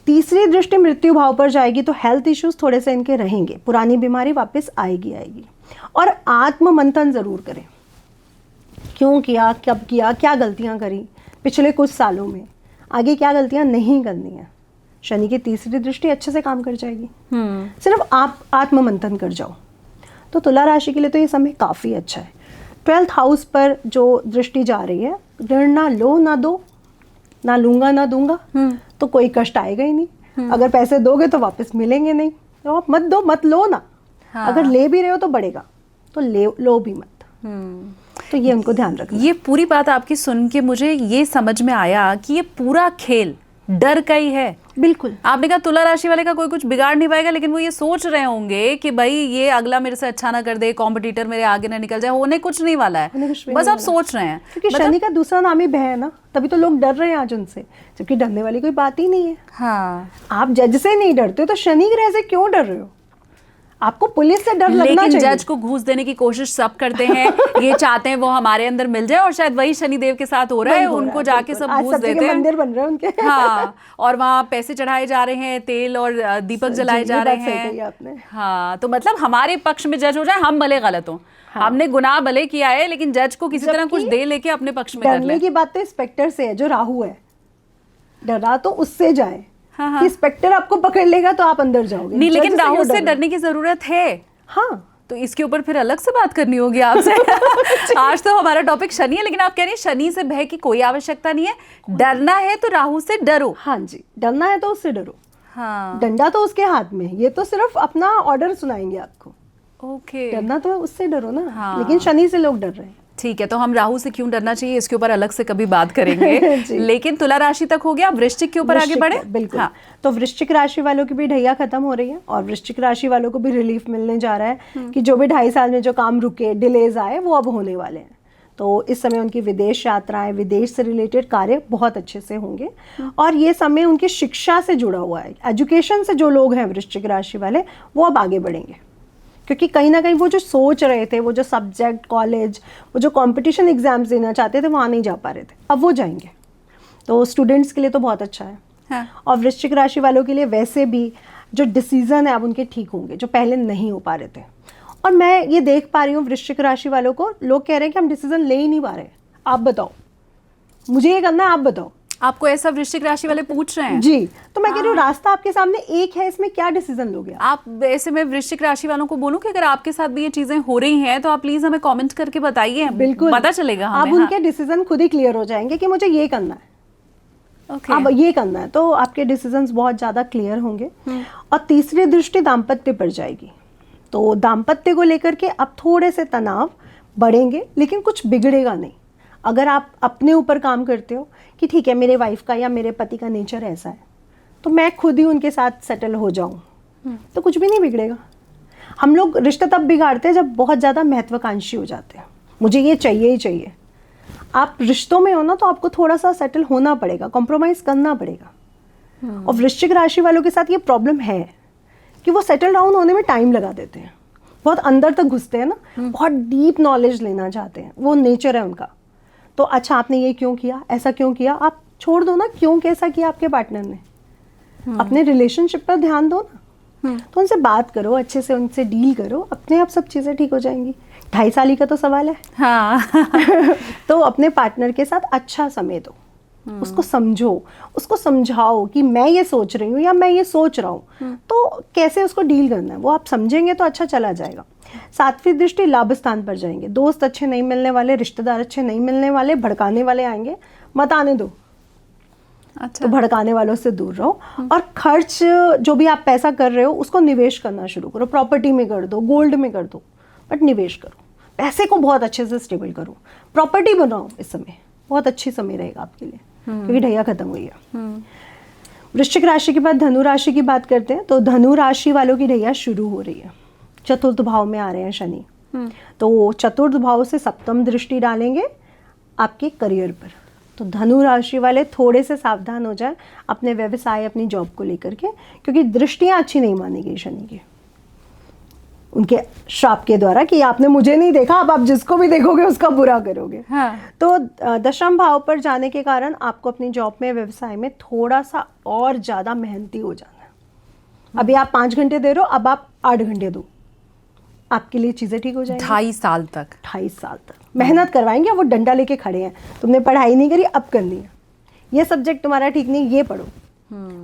S1: तीसरी दृष्टि मृत्यु भाव पर जाएगी तो हेल्थ इश्यूज थोड़े से इनके रहेंगे, पुरानी बीमारी वापस आएगी। और आत्म मंथन जरूर करें, क्यों किया, कब किया, क्या गलतियां करी पिछले कुछ सालों में, आगे क्या गलतियां नहीं करनी है। शनि की तीसरी दृष्टि अच्छे से काम कर जाएगी, सिर्फ आप आत्म मंथन कर जाओ। तो तुला राशि के लिए तो ये समय काफ़ी अच्छा है। 12th हाउस पर जो दृष्टि जा रही है, ऋण ना लो ना दो, ना लूंगा ना दूंगा, तो कोई कष्ट आएगा ही नहीं। अगर पैसे दोगे तो वापस मिलेंगे नहीं, तो आप मत दो, मत लो ना।
S2: हाँ।
S1: अगर ले भी रहे हो तो बढ़ेगा, तो लो भी मत। तो ये उनको ध्यान रखना।
S2: ये पूरी बात आपकी सुन के मुझे ये समझ में आया कि ये पूरा खेल डर का ही है।
S1: बिल्कुल।
S2: आपने कहा तुला राशि वाले का कोई कुछ बिगाड़ नहीं पाएगा, लेकिन वो ये सोच रहे होंगे कि भाई ये अगला मेरे से अच्छा ना कर दे, कॉम्पिटिटर मेरे आगे ना निकल जाए। होने कुछ नहीं वाला है, बस आप सोच रहे हैं।
S1: क्योंकि शनि का दूसरा नाम ही भय है ना, तभी तो लोग डर रहे हैं आज उनसे, जबकि डरने वाली कोई बात ही नहीं है।
S2: हाँ,
S1: आप जज से नहीं डरते तो शनि ग्रह से क्यों डर रहे हो? आपको पुलिस से डर लगना चाहिए।
S2: लेकिन जज को घूस देने की कोशिश सब करते हैं, ये चाहते हैं वो हमारे अंदर मिल जाए, और शायद वही शनिदेव के साथ हो रहा है, उनको जाके सब घूस देते हैं।
S1: मंदिर बन रहे हैं उनके।
S2: हाँ, और वहाँ पैसे चढ़ाए जा रहे हैं, तेल और दीपक जलाए जा रहे हैं। हाँ, तो मतलब हमारे पक्ष में जज हो जाए, हम भले गलत हो, हमने गुनाह भले किया है, लेकिन जज को किसी तरह कुछ दे लेके अपने पक्ष में कर ले।
S1: डरने की बात तो इंस्पेक्टर से है, जो राहु है, डरा तो उससे जाए।
S2: हाँ।
S1: कि इंस्पेक्टर आपको पकड़ लेगा तो आप अंदर जाओगे
S2: नहीं, लेकिन राहु से डरने की जरूरत है।
S1: हाँ,
S2: तो इसके ऊपर फिर अलग से बात करनी होगी आपसे। आज तो हमारा टॉपिक शनि है, लेकिन आप कह रही हैं शनि से भय की कोई आवश्यकता नहीं है, डरना है तो राहु से डरो।
S1: हाँ जी, डरना है तो उससे डरो।
S2: हाँ,
S1: डंडा तो उसके हाथ में है, ये तो सिर्फ अपना ऑर्डर सुनाएंगे आपको।
S2: ओके,
S1: डरना तो उससे डरो ना।
S2: हाँ।
S1: लेकिन शनि से लोग डर रहे हैं।
S2: ठीक है, तो हम राहु से क्यों डरना चाहिए इसके ऊपर अलग से कभी बात करेंगे। लेकिन तुला राशि तक हो गया, वृश्चिक के ऊपर आगे बढ़े।
S1: बिल्कुल।
S2: हाँ।
S1: तो वृश्चिक राशि वालों की भी ढैया खत्म हो रही है, और वृश्चिक राशि वालों को भी रिलीफ मिलने जा रहा है कि जो भी 2.5 साल में जो काम रुके, डिलेज आए, वो अब होने वाले हैं। तो इस समय उनकी विदेश यात्राएं, विदेश से रिलेटेड कार्य बहुत अच्छे से होंगे। और ये समय उनकी शिक्षा से जुड़ा हुआ है, एजुकेशन से जो लोग हैं वृश्चिक राशि वाले, वो अब आगे बढ़ेंगे। क्योंकि कहीं ना कहीं वो जो सोच रहे थे, वो जो सब्जेक्ट, कॉलेज, वो जो कंपटीशन एग्जाम्स देना चाहते थे, वहाँ नहीं जा पा रहे थे, अब वो जाएंगे। तो स्टूडेंट्स के लिए तो बहुत अच्छा है।
S2: हाँ।
S1: और वृश्चिक राशि वालों के लिए वैसे भी जो डिसीजन है अब उनके ठीक होंगे, जो पहले नहीं हो पा रहे थे। और मैं ये देख पा रही हूँ वृश्चिक राशि वालों को, लोग कह रहे हैं कि हम डिसीजन ले ही नहीं पा रहे, आप बताओ, मुझे ये करना है, आप बताओ।
S2: आपको ऐसा वृश्चिक राशि वाले पूछ रहे हैं?
S1: जी, तो मैं कह रही हूँ रास्ता आपके सामने एक है, इसमें क्या डिसीजन लोगे
S2: आप? ऐसे में वृश्चिक राशि वालों को बोलूं कि अगर आपके साथ भी ये चीजें हो रही हैं तो आप प्लीज हमें कमेंट करके बताइए,
S1: बिल्कुल
S2: पता चलेगा हमें।
S1: आप उनके डिसीजन खुद ही क्लियर हो जाएंगे कि मुझे ये करना है।
S2: ओके।
S1: अब ये करना है, तो आपके डिसीजंस बहुत ज़्यादा क्लियर होंगे। और तीसरी दृष्टि दाम्पत्य पर जाएगी, तो दाम्पत्य को लेकर के अब थोड़े से तनाव बढ़ेंगे, लेकिन कुछ बिगड़ेगा नहीं। अगर आप अपने ऊपर काम करते हो कि ठीक है, मेरे वाइफ का या मेरे पति का नेचर ऐसा है, तो मैं खुद ही उनके साथ सेटल हो जाऊं, तो कुछ भी नहीं बिगड़ेगा। हम लोग रिश्ता तब बिगाड़ते हैं जब बहुत ज़्यादा महत्वाकांक्षी हो जाते हैं, मुझे ये चाहिए ही चाहिए। आप रिश्तों में हो ना, तो आपको थोड़ा सा सेटल होना पड़ेगा, कॉम्प्रोमाइज़ करना पड़ेगा। और वृश्चिक राशि वालों के साथ ये प्रॉब्लम है कि वो सेटल डाउन होने में टाइम लगा देते हैं, बहुत अंदर तक घुसते हैं ना, बहुत डीप नॉलेज लेना चाहते हैं, वो नेचर है उनका। तो अच्छा, आपने ये क्यों किया, ऐसा क्यों किया, आप छोड़ दो ना, क्यों कैसा किया आपके पार्टनर ने, अपने रिलेशनशिप पर ध्यान दो ना। तो उनसे बात करो, अच्छे से उनसे डील करो, अपने आप सब चीज़ें ठीक हो जाएंगी। 2.5 साल ही का तो सवाल है।
S2: हाँ।
S1: तो अपने पार्टनर के साथ अच्छा समय दो, उसको समझो, उसको समझाओ कि मैं ये सोच रही हूँ या मैं ये सोच रहा हूँ, तो कैसे उसको डील करना है वो आप समझेंगे तो अच्छा चला जाएगा। 7वीं दृष्टि लाभ स्थान पर जाएंगे, दोस्त अच्छे नहीं मिलने वाले, रिश्तेदार अच्छे नहीं मिलने वाले, भड़काने वाले आएंगे, मत आने दो।
S2: अच्छा।
S1: तो भड़काने वालों से दूर रहो। और खर्च जो भी आप पैसा कर रहे हो उसको निवेश करना शुरू करो, प्रॉपर्टी में कर दो, गोल्ड में कर दो, बट निवेश करो, पैसे को बहुत अच्छे से स्टेबल करो, प्रॉपर्टी बनाओ। इस समय बहुत अच्छी समय रहेगा आपके लिए, क्योंकि ढैया खत्म हुई है। वृश्चिक राशि के बाद धनु राशि की बात करते हैं, तो धनु राशि वालों की ढैया शुरू हो रही है। चतुर्थ भाव में आ रहे हैं शनि, तो चतुर्थ भाव से सप्तम दृष्टि डालेंगे आपके करियर पर। तो धनु राशि वाले थोड़े से सावधान हो जाए अपने व्यवसाय, अपनी जॉब को लेकर के, क्योंकि दृष्टियां अच्छी नहीं मानी गई शनि की, उनके श्राप के द्वारा कि आपने मुझे नहीं देखा, अब आप जिसको भी देखोगे उसका बुरा करोगे।
S2: हाँ।
S1: तो दशम भाव पर जाने के कारण आपको अपनी जॉब में, व्यवसाय में थोड़ा सा और ज़्यादा मेहनती हो जाना है। अभी आप 5 घंटे दे रहे हो, अब आप 8 घंटे दो, आपके लिए चीज़ें ठीक हो जाएंगी।
S2: 2.5 साल तक
S1: 2.5 साल तक मेहनत करवाएंगे। वो डंडा लेके खड़े हैं, तुमने पढ़ाई नहीं करी, अब करनी है, ये सब्जेक्ट तुम्हारा ठीक नहीं, ये पढ़ो।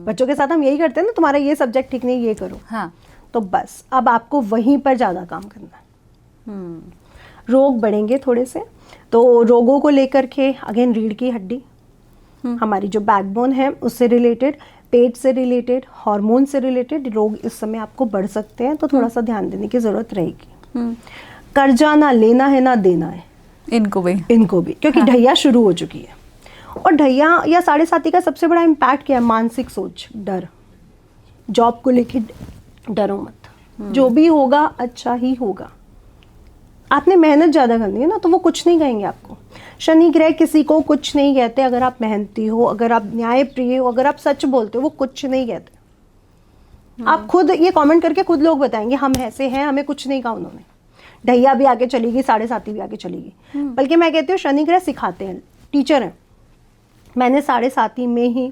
S1: बच्चों के साथ हम यही करते हैं ना, तुम्हारा ये सब्जेक्ट ठीक नहीं, ये करो।
S2: हाँ।
S1: तो बस अब आपको वहीं पर ज़्यादा काम करना है। रोग बढ़ेंगे थोड़े से, तो रोगों को लेकर के अगेन रीढ़ की हड्डी, हमारी जो बैकबोन है उससे रिलेटेड, पेट से रिलेटेड, हार्मोन से रिलेटेड रोग इस समय आपको बढ़ सकते हैं, तो थोड़ा सा ध्यान देने की ज़रूरत रहेगी। कर्जा ना लेना है ना देना है
S2: इनको भी
S1: क्योंकि ढैया शुरू हो चुकी है। और ढैया या साढ़े साथी का सबसे बड़ा इम्पैक्ट क्या है? मानसिक सोच, डर। जॉब को लेके डरो मत, जो भी होगा अच्छा ही होगा। आपने मेहनत ज़्यादा करनी है ना, तो वो कुछ नहीं कहेंगे आपको। शनि ग्रह किसी को कुछ नहीं कहते। अगर आप मेहनती हो, अगर आप न्यायप्रिय हो, अगर आप सच बोलते हो, वो कुछ नहीं कहते। आप खुद ये कमेंट करके खुद लोग बताएंगे हम ऐसे हैं, हमें कुछ नहीं कहा उन्होंने। ढैया भी आगे चली गई, साढ़े साथी भी आगे चली गई। बल्कि मैं कहती हूँ शनि ग्रह सिखाते हैं, टीचर हैं। मैंने साढ़े साथी में ही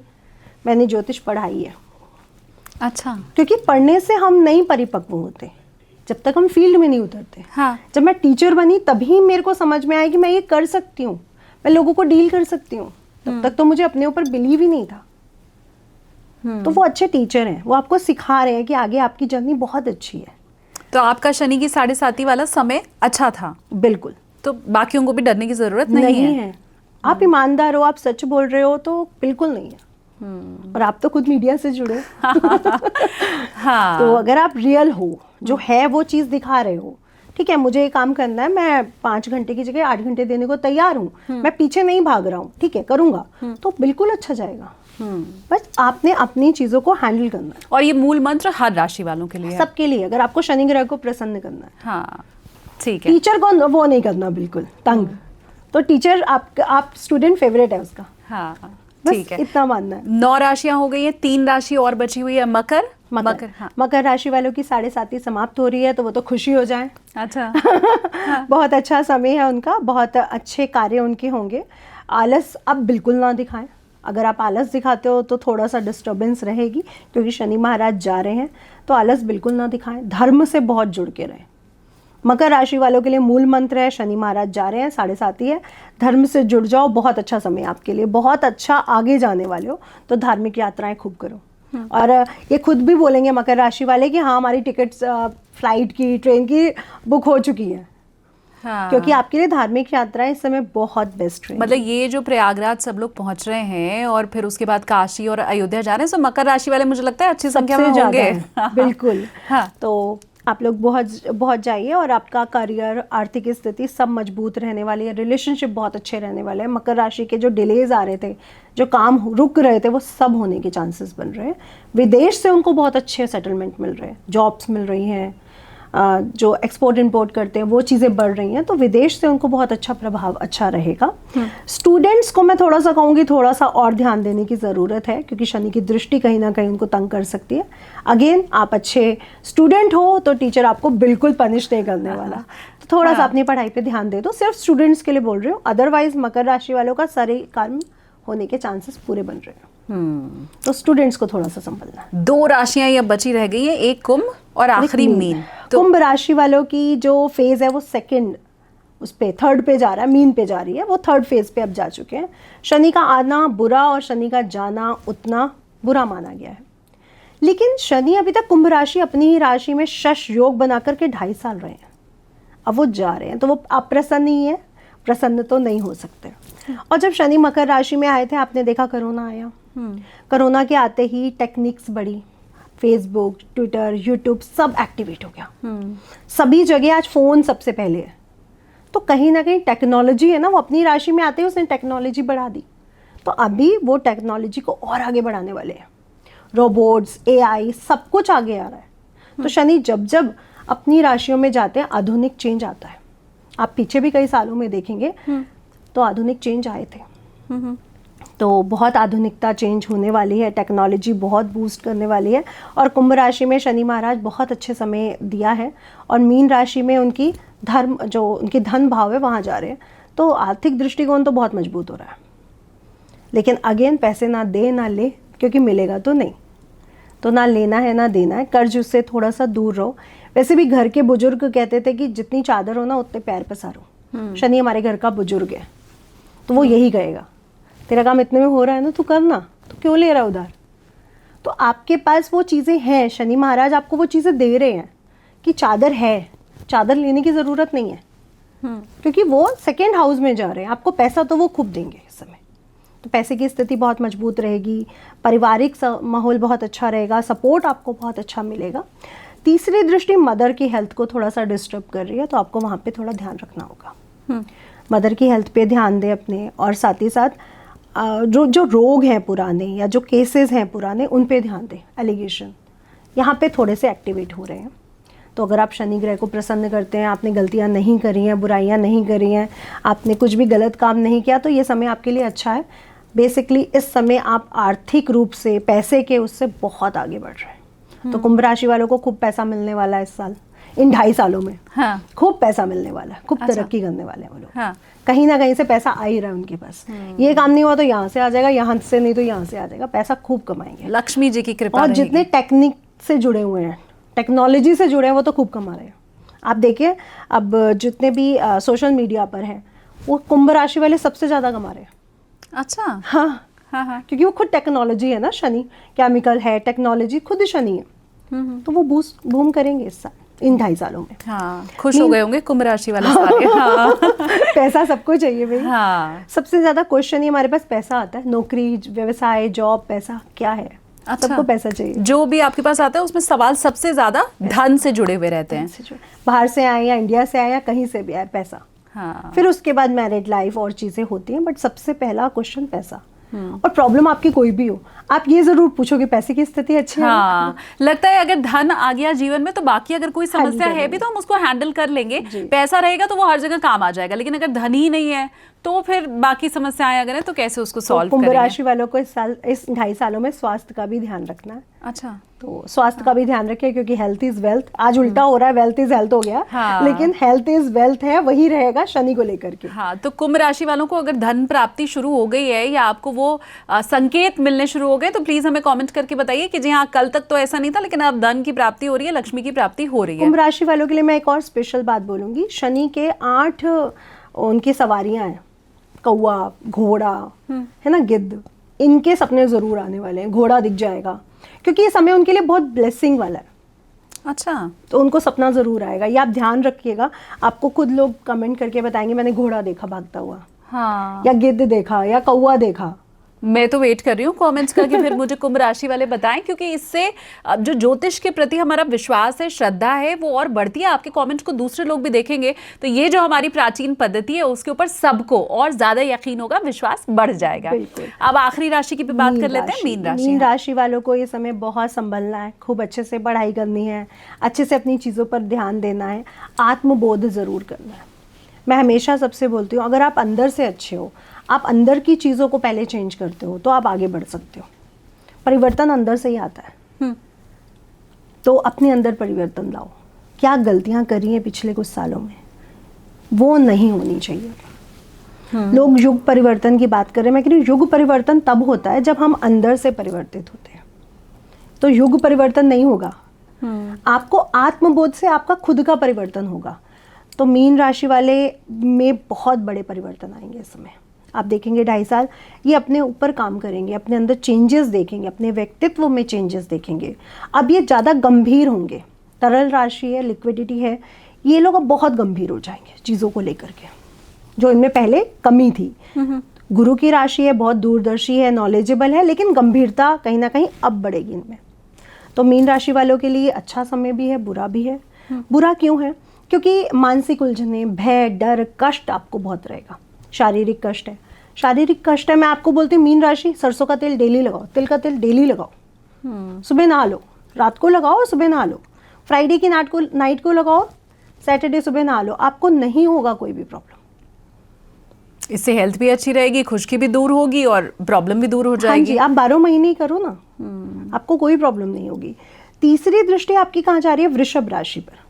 S1: मैंने ज्योतिष पढ़ाई है।
S2: अच्छा।
S1: क्योंकि पढ़ने से हम नहीं परिपक्व होते जब तक हम फील्ड में नहीं उतरते।
S2: हाँ।
S1: जब मैं टीचर बनी तभी मेरे को समझ में आया कि मैं ये कर सकती हूँ, मैं लोगों को डील कर सकती हूँ। तब तक तो मुझे अपने ऊपर बिलीव ही नहीं था। तो वो अच्छे टीचर हैं, वो आपको सिखा रहे हैं कि आगे आपकी जर्नी बहुत अच्छी है।
S2: तो आपका शनि की साढ़े साथी वाला समय अच्छा था।
S1: बिल्कुल।
S2: तो बाकियों को भी डरने की जरूरत नहीं है।
S1: आप ईमानदार हो, आप सच बोल रहे हो, तो बिल्कुल नहीं है। और आप तो खुद मीडिया से जुड़े
S2: हाँ।
S1: तो अगर आप रियल हो, जो है वो चीज़ दिखा रहे हो, ठीक है मुझे ये काम करना है, मैं 5 घंटे की जगह 8 घंटे देने को तैयार हूँ, मैं पीछे नहीं भाग रहा हूँ, ठीक है करूँगा, तो बिल्कुल अच्छा जाएगा। बस आपने अपनी चीज़ों को हैंडल करना है।
S2: और ये मूल मंत्र हर राशि वालों के लिए है।
S1: सबके लिए, अगर आपको शनि ग्रह को प्रसन्न करना है।
S2: हाँ ठीक है।
S1: टीचर को वो नहीं करना बिल्कुल तंग। तो टीचर आप स्टूडेंट फेवरेट है उसका।
S2: हाँ
S1: ठीक है, इतना मानना है।
S2: 9 राशियां हो गई हैं, 3 राशि और बची हुई है। मकर। हाँ।
S1: मकर राशि वालों की साढ़े साथी समाप्त हो रही है, तो वो तो खुशी हो जाए।
S2: अच्छा।
S1: हाँ। बहुत अच्छा समय है उनका, बहुत अच्छे कार्य उनके होंगे। आलस अब बिल्कुल ना दिखाएं। अगर आप आलस दिखाते हो तो थोड़ा सा डिस्टर्बेंस रहेगी, क्योंकि शनि महाराज जा रहे हैं। तो आलस बिल्कुल ना दिखाएं। धर्म से बहुत जुड़ के रहें। मकर राशि वालों के लिए मूल मंत्र है, शनि महाराज जा रहे हैं, साढ़े साथी है, धर्म से जुड़ जाओ। बहुत अच्छा समय आपके लिए, बहुत अच्छा आगे जाने वाले हो, तो धार्मिक यात्राएं खूब करो। और ये खुद भी बोलेंगे मकर राशि वाले कि हाँ हमारी टिकट्स फ्लाइट की, ट्रेन की बुक हो चुकी है।
S2: हाँ।
S1: क्योंकि आपके लिए धार्मिक यात्राएं इस समय बहुत बेस्ट है।
S2: मतलब ये जो प्रयागराज सब लोग पहुंच रहे हैं और फिर उसके बाद काशी और अयोध्या जा रहे हैं, तो मकर राशि वाले मुझे लगता है अच्छी संख्या में होंगे।
S1: बिल्कुल।
S2: हाँ।
S1: तो आप लोग बहुत जाइए, और आपका करियर, आर्थिक स्थिति सब मजबूत रहने वाली है। रिलेशनशिप बहुत अच्छे रहने वाले हैं। मकर राशि के जो डिलेज आ रहे थे, जो काम रुक रहे थे, वो सब होने के चांसेस बन रहे हैं। विदेश से उनको बहुत अच्छे सेटलमेंट मिल रहे हैं, जॉब्स मिल रही हैं, जो एक्सपोर्ट इंपोर्ट करते हैं वो चीज़ें बढ़ रही हैं। तो विदेश से उनको बहुत अच्छा प्रभाव अच्छा रहेगा। स्टूडेंट्स को मैं थोड़ा सा कहूँगी, थोड़ा सा और ध्यान देने की ज़रूरत है, क्योंकि शनि की दृष्टि कहीं ना कहीं उनको तंग कर सकती है। अगेन आप अच्छे स्टूडेंट हो तो टीचर आपको बिल्कुल पनिश नहीं करने वाला। तो थोड़ा सा अपनी पढ़ाई पे ध्यान दे दो। सिर्फ स्टूडेंट्स के लिए बोल रही हूँ, अदरवाइज मकर राशि वालों का सारे कर्म होने के चांसेस पूरे बन रहे हैं। तो स्टूडेंट्स को थोड़ा सा संभलना।
S2: 2 राशियां ये बची रह गई हैं, एक कुंभ और आखिरी मीन।
S1: तो कुंभ राशि वालों की जो फेज है वो सेकंड, उस पे थर्ड पे जा रहा है, मीन पे जा रही है, वो थर्ड फेज पे अब जा चुके हैं। शनि का आना बुरा और शनि का जाना उतना बुरा माना गया है। लेकिन शनि अभी तक कुंभ राशि अपनी ही राशि में शश योग बना करके 2.5 साल रहे हैं। अब वो जा रहे हैं, तो वो अप्रसन्न ही है, प्रसन्न तो नहीं हो सकते। और जब शनि मकर राशि में आए थे, आपने देखा कोरोना आया। कोरोना के आते ही टेक्निक्स बढ़ी, फेसबुक, ट्विटर, यूट्यूब सब एक्टिवेट हो गया। सभी जगह आज फ़ोन सबसे पहले है। तो कहीं ना कहीं टेक्नोलॉजी है ना, वो अपनी राशि में आते ही उसने टेक्नोलॉजी बढ़ा दी। तो अभी वो टेक्नोलॉजी को और आगे बढ़ाने वाले हैं। रोबोट्स, AI सब कुछ आगे आ रहा है। तो शनि जब जब अपनी राशियों में जाते हैं, आधुनिक चेंज आता है। आप पीछे भी कई सालों में देखेंगे तो आधुनिक चेंज आए थे। तो बहुत आधुनिकता चेंज होने वाली है, टेक्नोलॉजी बहुत बूस्ट करने वाली है। और कुंभ राशि में शनि महाराज बहुत अच्छे समय दिया है, और मीन राशि में उनकी धर्म, जो उनकी धन भाव है, वहाँ जा रहे हैं। तो आर्थिक दृष्टिकोण तो बहुत मजबूत हो रहा है। लेकिन अगेन पैसे ना दे ना ले, क्योंकि मिलेगा तो नहीं। तो ना लेना है ना देना है, कर्ज उससे थोड़ा सा दूर रहो। वैसे भी घर के बुजुर्ग कहते थे कि जितनी चादर हो ना उतने पैर पसारो। शनि हमारे घर का बुजुर्ग है, तो वो यही कहेगा, तेरा काम इतने में हो रहा है ना, तू करना, तो क्यों ले रहा उधार। तो आपके पास वो चीज़ें हैं, शनि महाराज आपको वो चीज़ें दे रहे हैं कि चादर है, चादर लेने की ज़रूरत नहीं है, क्योंकि वो सेकेंड हाउस में जा रहे हैं। आपको पैसा तो वो खूब देंगे इस समय, तो पैसे की स्थिति बहुत मजबूत रहेगी, पारिवारिक माहौल बहुत अच्छा रहेगा, सपोर्ट आपको बहुत अच्छा मिलेगा। तीसरी दृष्टि मदर की हेल्थ को थोड़ा सा डिस्टर्ब कर रही है, तो आपको वहाँ पे थोड़ा ध्यान रखना होगा। मदर की हेल्थ पे ध्यान दें अपने, और साथ ही साथ जो रोग हैं पुराने या जो केसेस हैं पुराने उन पे ध्यान दें। एलिगेशन यहाँ पे थोड़े से एक्टिवेट हो रहे हैं। तो अगर आप शनि ग्रह को प्रसन्न करते हैं, आपने गलतियाँ नहीं करी हैं, बुराइयाँ नहीं करी हैं, आपने कुछ भी गलत काम नहीं किया, तो ये समय आपके लिए अच्छा है। बेसिकली इस समय आप आर्थिक रूप से पैसे के उससे बहुत आगे बढ़ रहे हैं। तो कुंभ राशि वालों को खूब पैसा मिलने वाला है इस साल, इन 2.5 सालों में। हाँ। खूब पैसा मिलने वाला है, खूब तरक्की करने वाले हैं वो लोग। हाँ। कहीं ना कहीं से पैसा आ ही रहा है उनके पास। ये काम नहीं हुआ तो यहाँ से आ जाएगा, यहाँ से नहीं तो यहाँ से आ जाएगा, पैसा खूब कमाएंगे।
S2: लक्ष्मी जी की कृपा।
S1: और जितने टेक्निक से जुड़े हुए हैं, टेक्नोलॉजी से जुड़े हैं, वो तो खूब कमा रहे हैं। आप देखिए अब जितने भी सोशल मीडिया पर हैं, वो कुंभ राशि वाले सबसे ज़्यादा कमा रहे हैं।
S2: अच्छा।
S1: हाँ हाँ हाँ, क्योंकि वो खुद टेक्नोलॉजी है ना, शनि केमिकल है, टेक्नोलॉजी खुद ही शनि है। तो वो बूम करेंगे इस साल, इन 2.5 सालों में।
S2: हाँ, खुश हो गए होंगे कुंभ राशि वाले सारे। हाँ।
S1: पैसा सबको चाहिए भाई।
S2: हाँ।
S1: सबसे ज्यादा क्वेश्चन ही हमारे पास पैसा आता है। नौकरी, व्यवसाय, जॉब, पैसा क्या है?
S2: अच्छा।
S1: सबको पैसा चाहिए।
S2: जो भी आपके पास आता है उसमें सवाल सबसे ज्यादा धन से जुड़े हुए रहते हैं।
S1: बाहर से आए या इंडिया से आए या कहीं से भी आए, पैसा।
S2: हाँ।
S1: फिर उसके बाद मैरिड लाइफ और चीजें होती हैं, बट सबसे पहला क्वेश्चन पैसा। और प्रॉब्लम आपकी कोई भी हो, आप ये जरूर पूछोगे पैसे की स्थिति अच्छी है।
S2: हाँ, लगता है अगर धन आ गया जीवन में तो बाकी अगर कोई समस्या है भी तो हम उसको हैंडल कर लेंगे। पैसा रहेगा तो वो हर जगह काम आ जाएगा, लेकिन अगर धन ही नहीं है तो फिर बाकी समस्याएं अगर है तो कैसे उसको सॉल्व करेंगे।
S1: कुंभ राशि वालों को इस 2.5 सालों में स्वास्थ्य का भी ध्यान रखना है।
S2: अच्छा।
S1: तो स्वास्थ्य का भी ध्यान रखिए, क्योंकि हेल्थ इज वेल्थ। आज उल्टा हो रहा है, वेल्थ इज हेल्थ हो गया। हाँ। लेकिन हेल्थ इज वेल्थ है, वही रहेगा शनि को लेकर के।
S2: हाँ, तो कुंभ राशि वालों को अगर धन प्राप्ति शुरू हो गई है या आपको वो संकेत मिलने शुरू हो गए तो प्लीज हमें कमेंट करके बताइए कि जी हाँ, कल तक तो ऐसा नहीं था लेकिन अब धन की प्राप्ति हो रही है, लक्ष्मी की प्राप्ति हो रही है।
S1: कुंभ राशि वालों के लिए मैं एक और स्पेशल बात बोलूंगी। शनि के 8 उनकी सवारियां हैं, कौवा, घोड़ा, है ना, गिद्ध। इनके सपने जरूर आने वाले हैं। घोड़ा दिख जाएगा क्योंकि ये समय उनके लिए बहुत ब्लेसिंग वाला है।
S2: अच्छा।
S1: तो उनको सपना जरूर आएगा, ये आप ध्यान रखिएगा। आपको खुद लोग कमेंट करके बताएंगे मैंने घोड़ा देखा भागता हुआ। हाँ। या गिद्ध देखा या कौवा देखा।
S2: मैं तो वेट कर रही हूँ कमेंट्स करके, फिर मुझे कुंभ राशि वाले बताएं, क्योंकि इससे जो ज्योतिष के प्रति हमारा विश्वास है, श्रद्धा है, वो और बढ़ती है। आपके कमेंट्स को दूसरे लोग भी देखेंगे तो ये जो हमारी प्राचीन पद्धति है उसके ऊपर सबको और ज्यादा यकीन होगा, विश्वास बढ़ जाएगा। अब आखिरी राशि की भी बात कर लेते हैं, मीन राशि।
S1: मीन राशि वालों को ये समय बहुत संभलना है, खूब अच्छे से पढ़ाई करनी है, अच्छे से अपनी चीज़ों पर ध्यान देना है, आत्मबोध जरूर करना है। मैं हमेशा सबसे बोलती हूँ, अगर आप अंदर से अच्छे हो, आप अंदर की चीज़ों को पहले चेंज करते हो तो आप आगे बढ़ सकते हो। परिवर्तन अंदर से ही आता है। तो अपने अंदर परिवर्तन लाओ। क्या गलतियां करी हैं पिछले कुछ सालों में, वो नहीं होनी चाहिए। लोग युग परिवर्तन की बात कर रहे हैं, मैं कह रही हूँ युग परिवर्तन तब होता है जब हम अंदर से परिवर्तित होते हैं। तो युग परिवर्तन नहीं होगा, आपको आत्मबोध से आपका खुद का परिवर्तन होगा। तो मीन राशि वाले में बहुत बड़े परिवर्तन आएंगे इस समय। आप देखेंगे 2.5 साल ये अपने ऊपर काम करेंगे, अपने अंदर चेंजेस देखेंगे, अपने व्यक्तित्व में चेंजेस देखेंगे। अब ये ज़्यादा गंभीर होंगे। तरल राशि है, लिक्विडिटी है, ये लोग अब बहुत गंभीर हो जाएंगे चीज़ों को लेकर के, जो इनमें पहले कमी थी। गुरु की राशि है, बहुत दूरदर्शी है, नॉलेजेबल है, लेकिन गंभीरता कहीं ना कहीं अब बढ़ेगी इनमें। तो मीन राशि वालों के लिए अच्छा समय भी है, बुरा भी है। बुरा क्यों है? क्योंकि मानसिक उलझने, भय, डर, कष्ट आपको बहुत रहेगा। शारीरिक कष्ट है, शारीरिक कष्ट है। मैं आपको बोलती हूँ मीन राशि, सरसों का तेल डेली लगाओ, तिल का तेल डेली लगाओ। सुबह नहा लो, रात को लगाओ, सुबह नहा लो। फ्राइडे की नाइट को लगाओ, सैटरडे सुबह नहा लो। आपको नहीं होगा कोई भी प्रॉब्लम।
S2: इससे हेल्थ भी अच्छी रहेगी, खुशकी भी दूर होगी और प्रॉब्लम भी दूर हो जाएगी।
S1: हाँ जी, आप 12 महीने ही करो ना, आपको कोई प्रॉब्लम नहीं होगी। तीसरी दृष्टि आपकी कहाँ जा रही है? वृषभ राशि पर।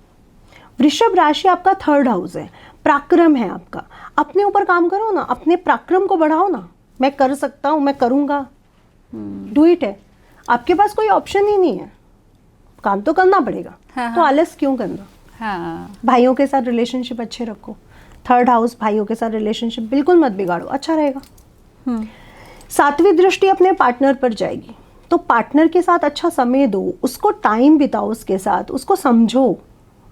S1: वृषभ राशि आपका 3rd हाउस है, पराक्रम है आपका। अपने ऊपर काम करो ना, अपने पराक्रम को बढ़ाओ ना। मैं कर सकता हूँ, मैं करूँगा, डू इट है। आपके पास कोई ऑप्शन ही नहीं है, काम तो करना पड़ेगा। तो आलस क्यों करना? भाइयों के साथ रिलेशनशिप अच्छे रखो। 3rd हाउस, भाइयों के साथ रिलेशनशिप बिल्कुल मत बिगाड़ो, अच्छा रहेगा। 7वीं दृष्टि अपने पार्टनर पर जाएगी, तो पार्टनर के साथ अच्छा समय दो, उसको टाइम बिताओ, उसके साथ उसको समझो,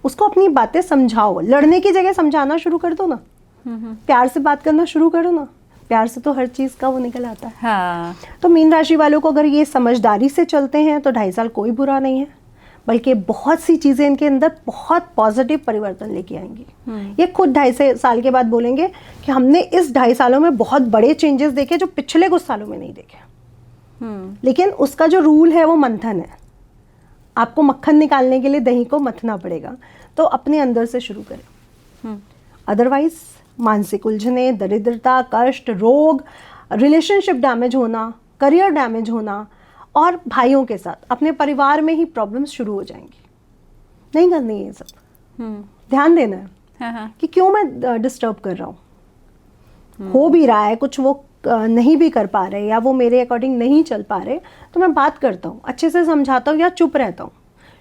S1: उसको अपनी बातें समझाओ। लड़ने की जगह समझाना शुरू कर दो ना, प्यार से बात करना शुरू करो ना। प्यार से तो हर चीज़ का वो निकल आता है।
S2: हाँ।
S1: तो मीन राशि वालों को अगर ये समझदारी से चलते हैं तो 2.5 साल कोई बुरा नहीं है, बल्कि बहुत सी चीज़ें इनके अंदर बहुत पॉजिटिव परिवर्तन लेके आएंगी। ये खुद 2.5 साल के बाद बोलेंगे कि हमने इस 2.5 सालों में बहुत बड़े चेंजेस देखे जो पिछले कुछ सालों में नहीं देखे। लेकिन उसका जो रूल है वो मंथन है। आपको मक्खन निकालने के लिए दही को मथना पड़ेगा, तो अपने अंदर से शुरू करें। अदरवाइज मानसिक उलझने, दरिद्रता, कष्ट, रोग, रिलेशनशिप डैमेज होना, करियर डैमेज होना और भाइयों के साथ अपने परिवार में ही प्रॉब्लम्स शुरू हो जाएंगी। नहीं करनी है ये सब। ध्यान देना है
S2: हाँ।
S1: कि क्यों मैं डिस्टर्ब कर रहा हूँ। हो भी रहा है कुछ, वो नहीं भी कर पा रहे या वो मेरे अकॉर्डिंग नहीं चल पा रहे, तो मैं बात करता हूँ, अच्छे से समझाता हूँ या चुप रहता हूँ।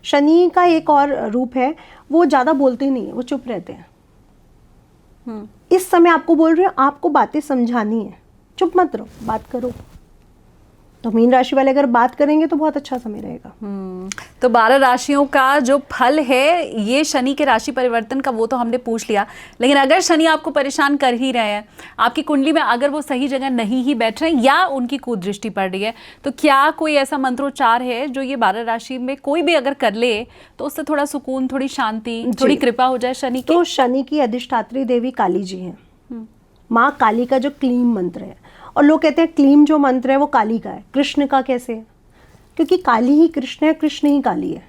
S1: शनि का एक और रूप है, वो ज़्यादा बोलते नहीं है, वो चुप रहते हैं। इस समय आपको बोल रहे हो, आपको बातें समझानी है, चुप मत रहो, बात करो। तो मीन राशि वाले अगर बात करेंगे तो बहुत अच्छा समय रहेगा।
S2: तो 12 राशियों का जो फल है ये शनि के राशि परिवर्तन का वो तो हमने पूछ लिया, लेकिन अगर शनि आपको परेशान कर ही रहे हैं, आपकी कुंडली में अगर वो सही जगह नहीं ही बैठ रहे हैं या उनकी कुदृष्टि पड़ रही है, तो क्या कोई ऐसा मंत्रोच्चार है जो ये 12 राशि में कोई भी अगर कर ले तो उससे थोड़ा सुकून, थोड़ी शांति, थोड़ी कृपा हो जाए शनि की?
S1: तो शनि की अधिष्ठात्री देवी काली जी हैं। माँ काली का जो क्लीम मंत्र है, और लोग कहते हैं क्लीम जो मंत्र है वो काली का है, कृष्ण का कैसे है? क्योंकि काली ही कृष्ण है, कृष्ण ही काली है।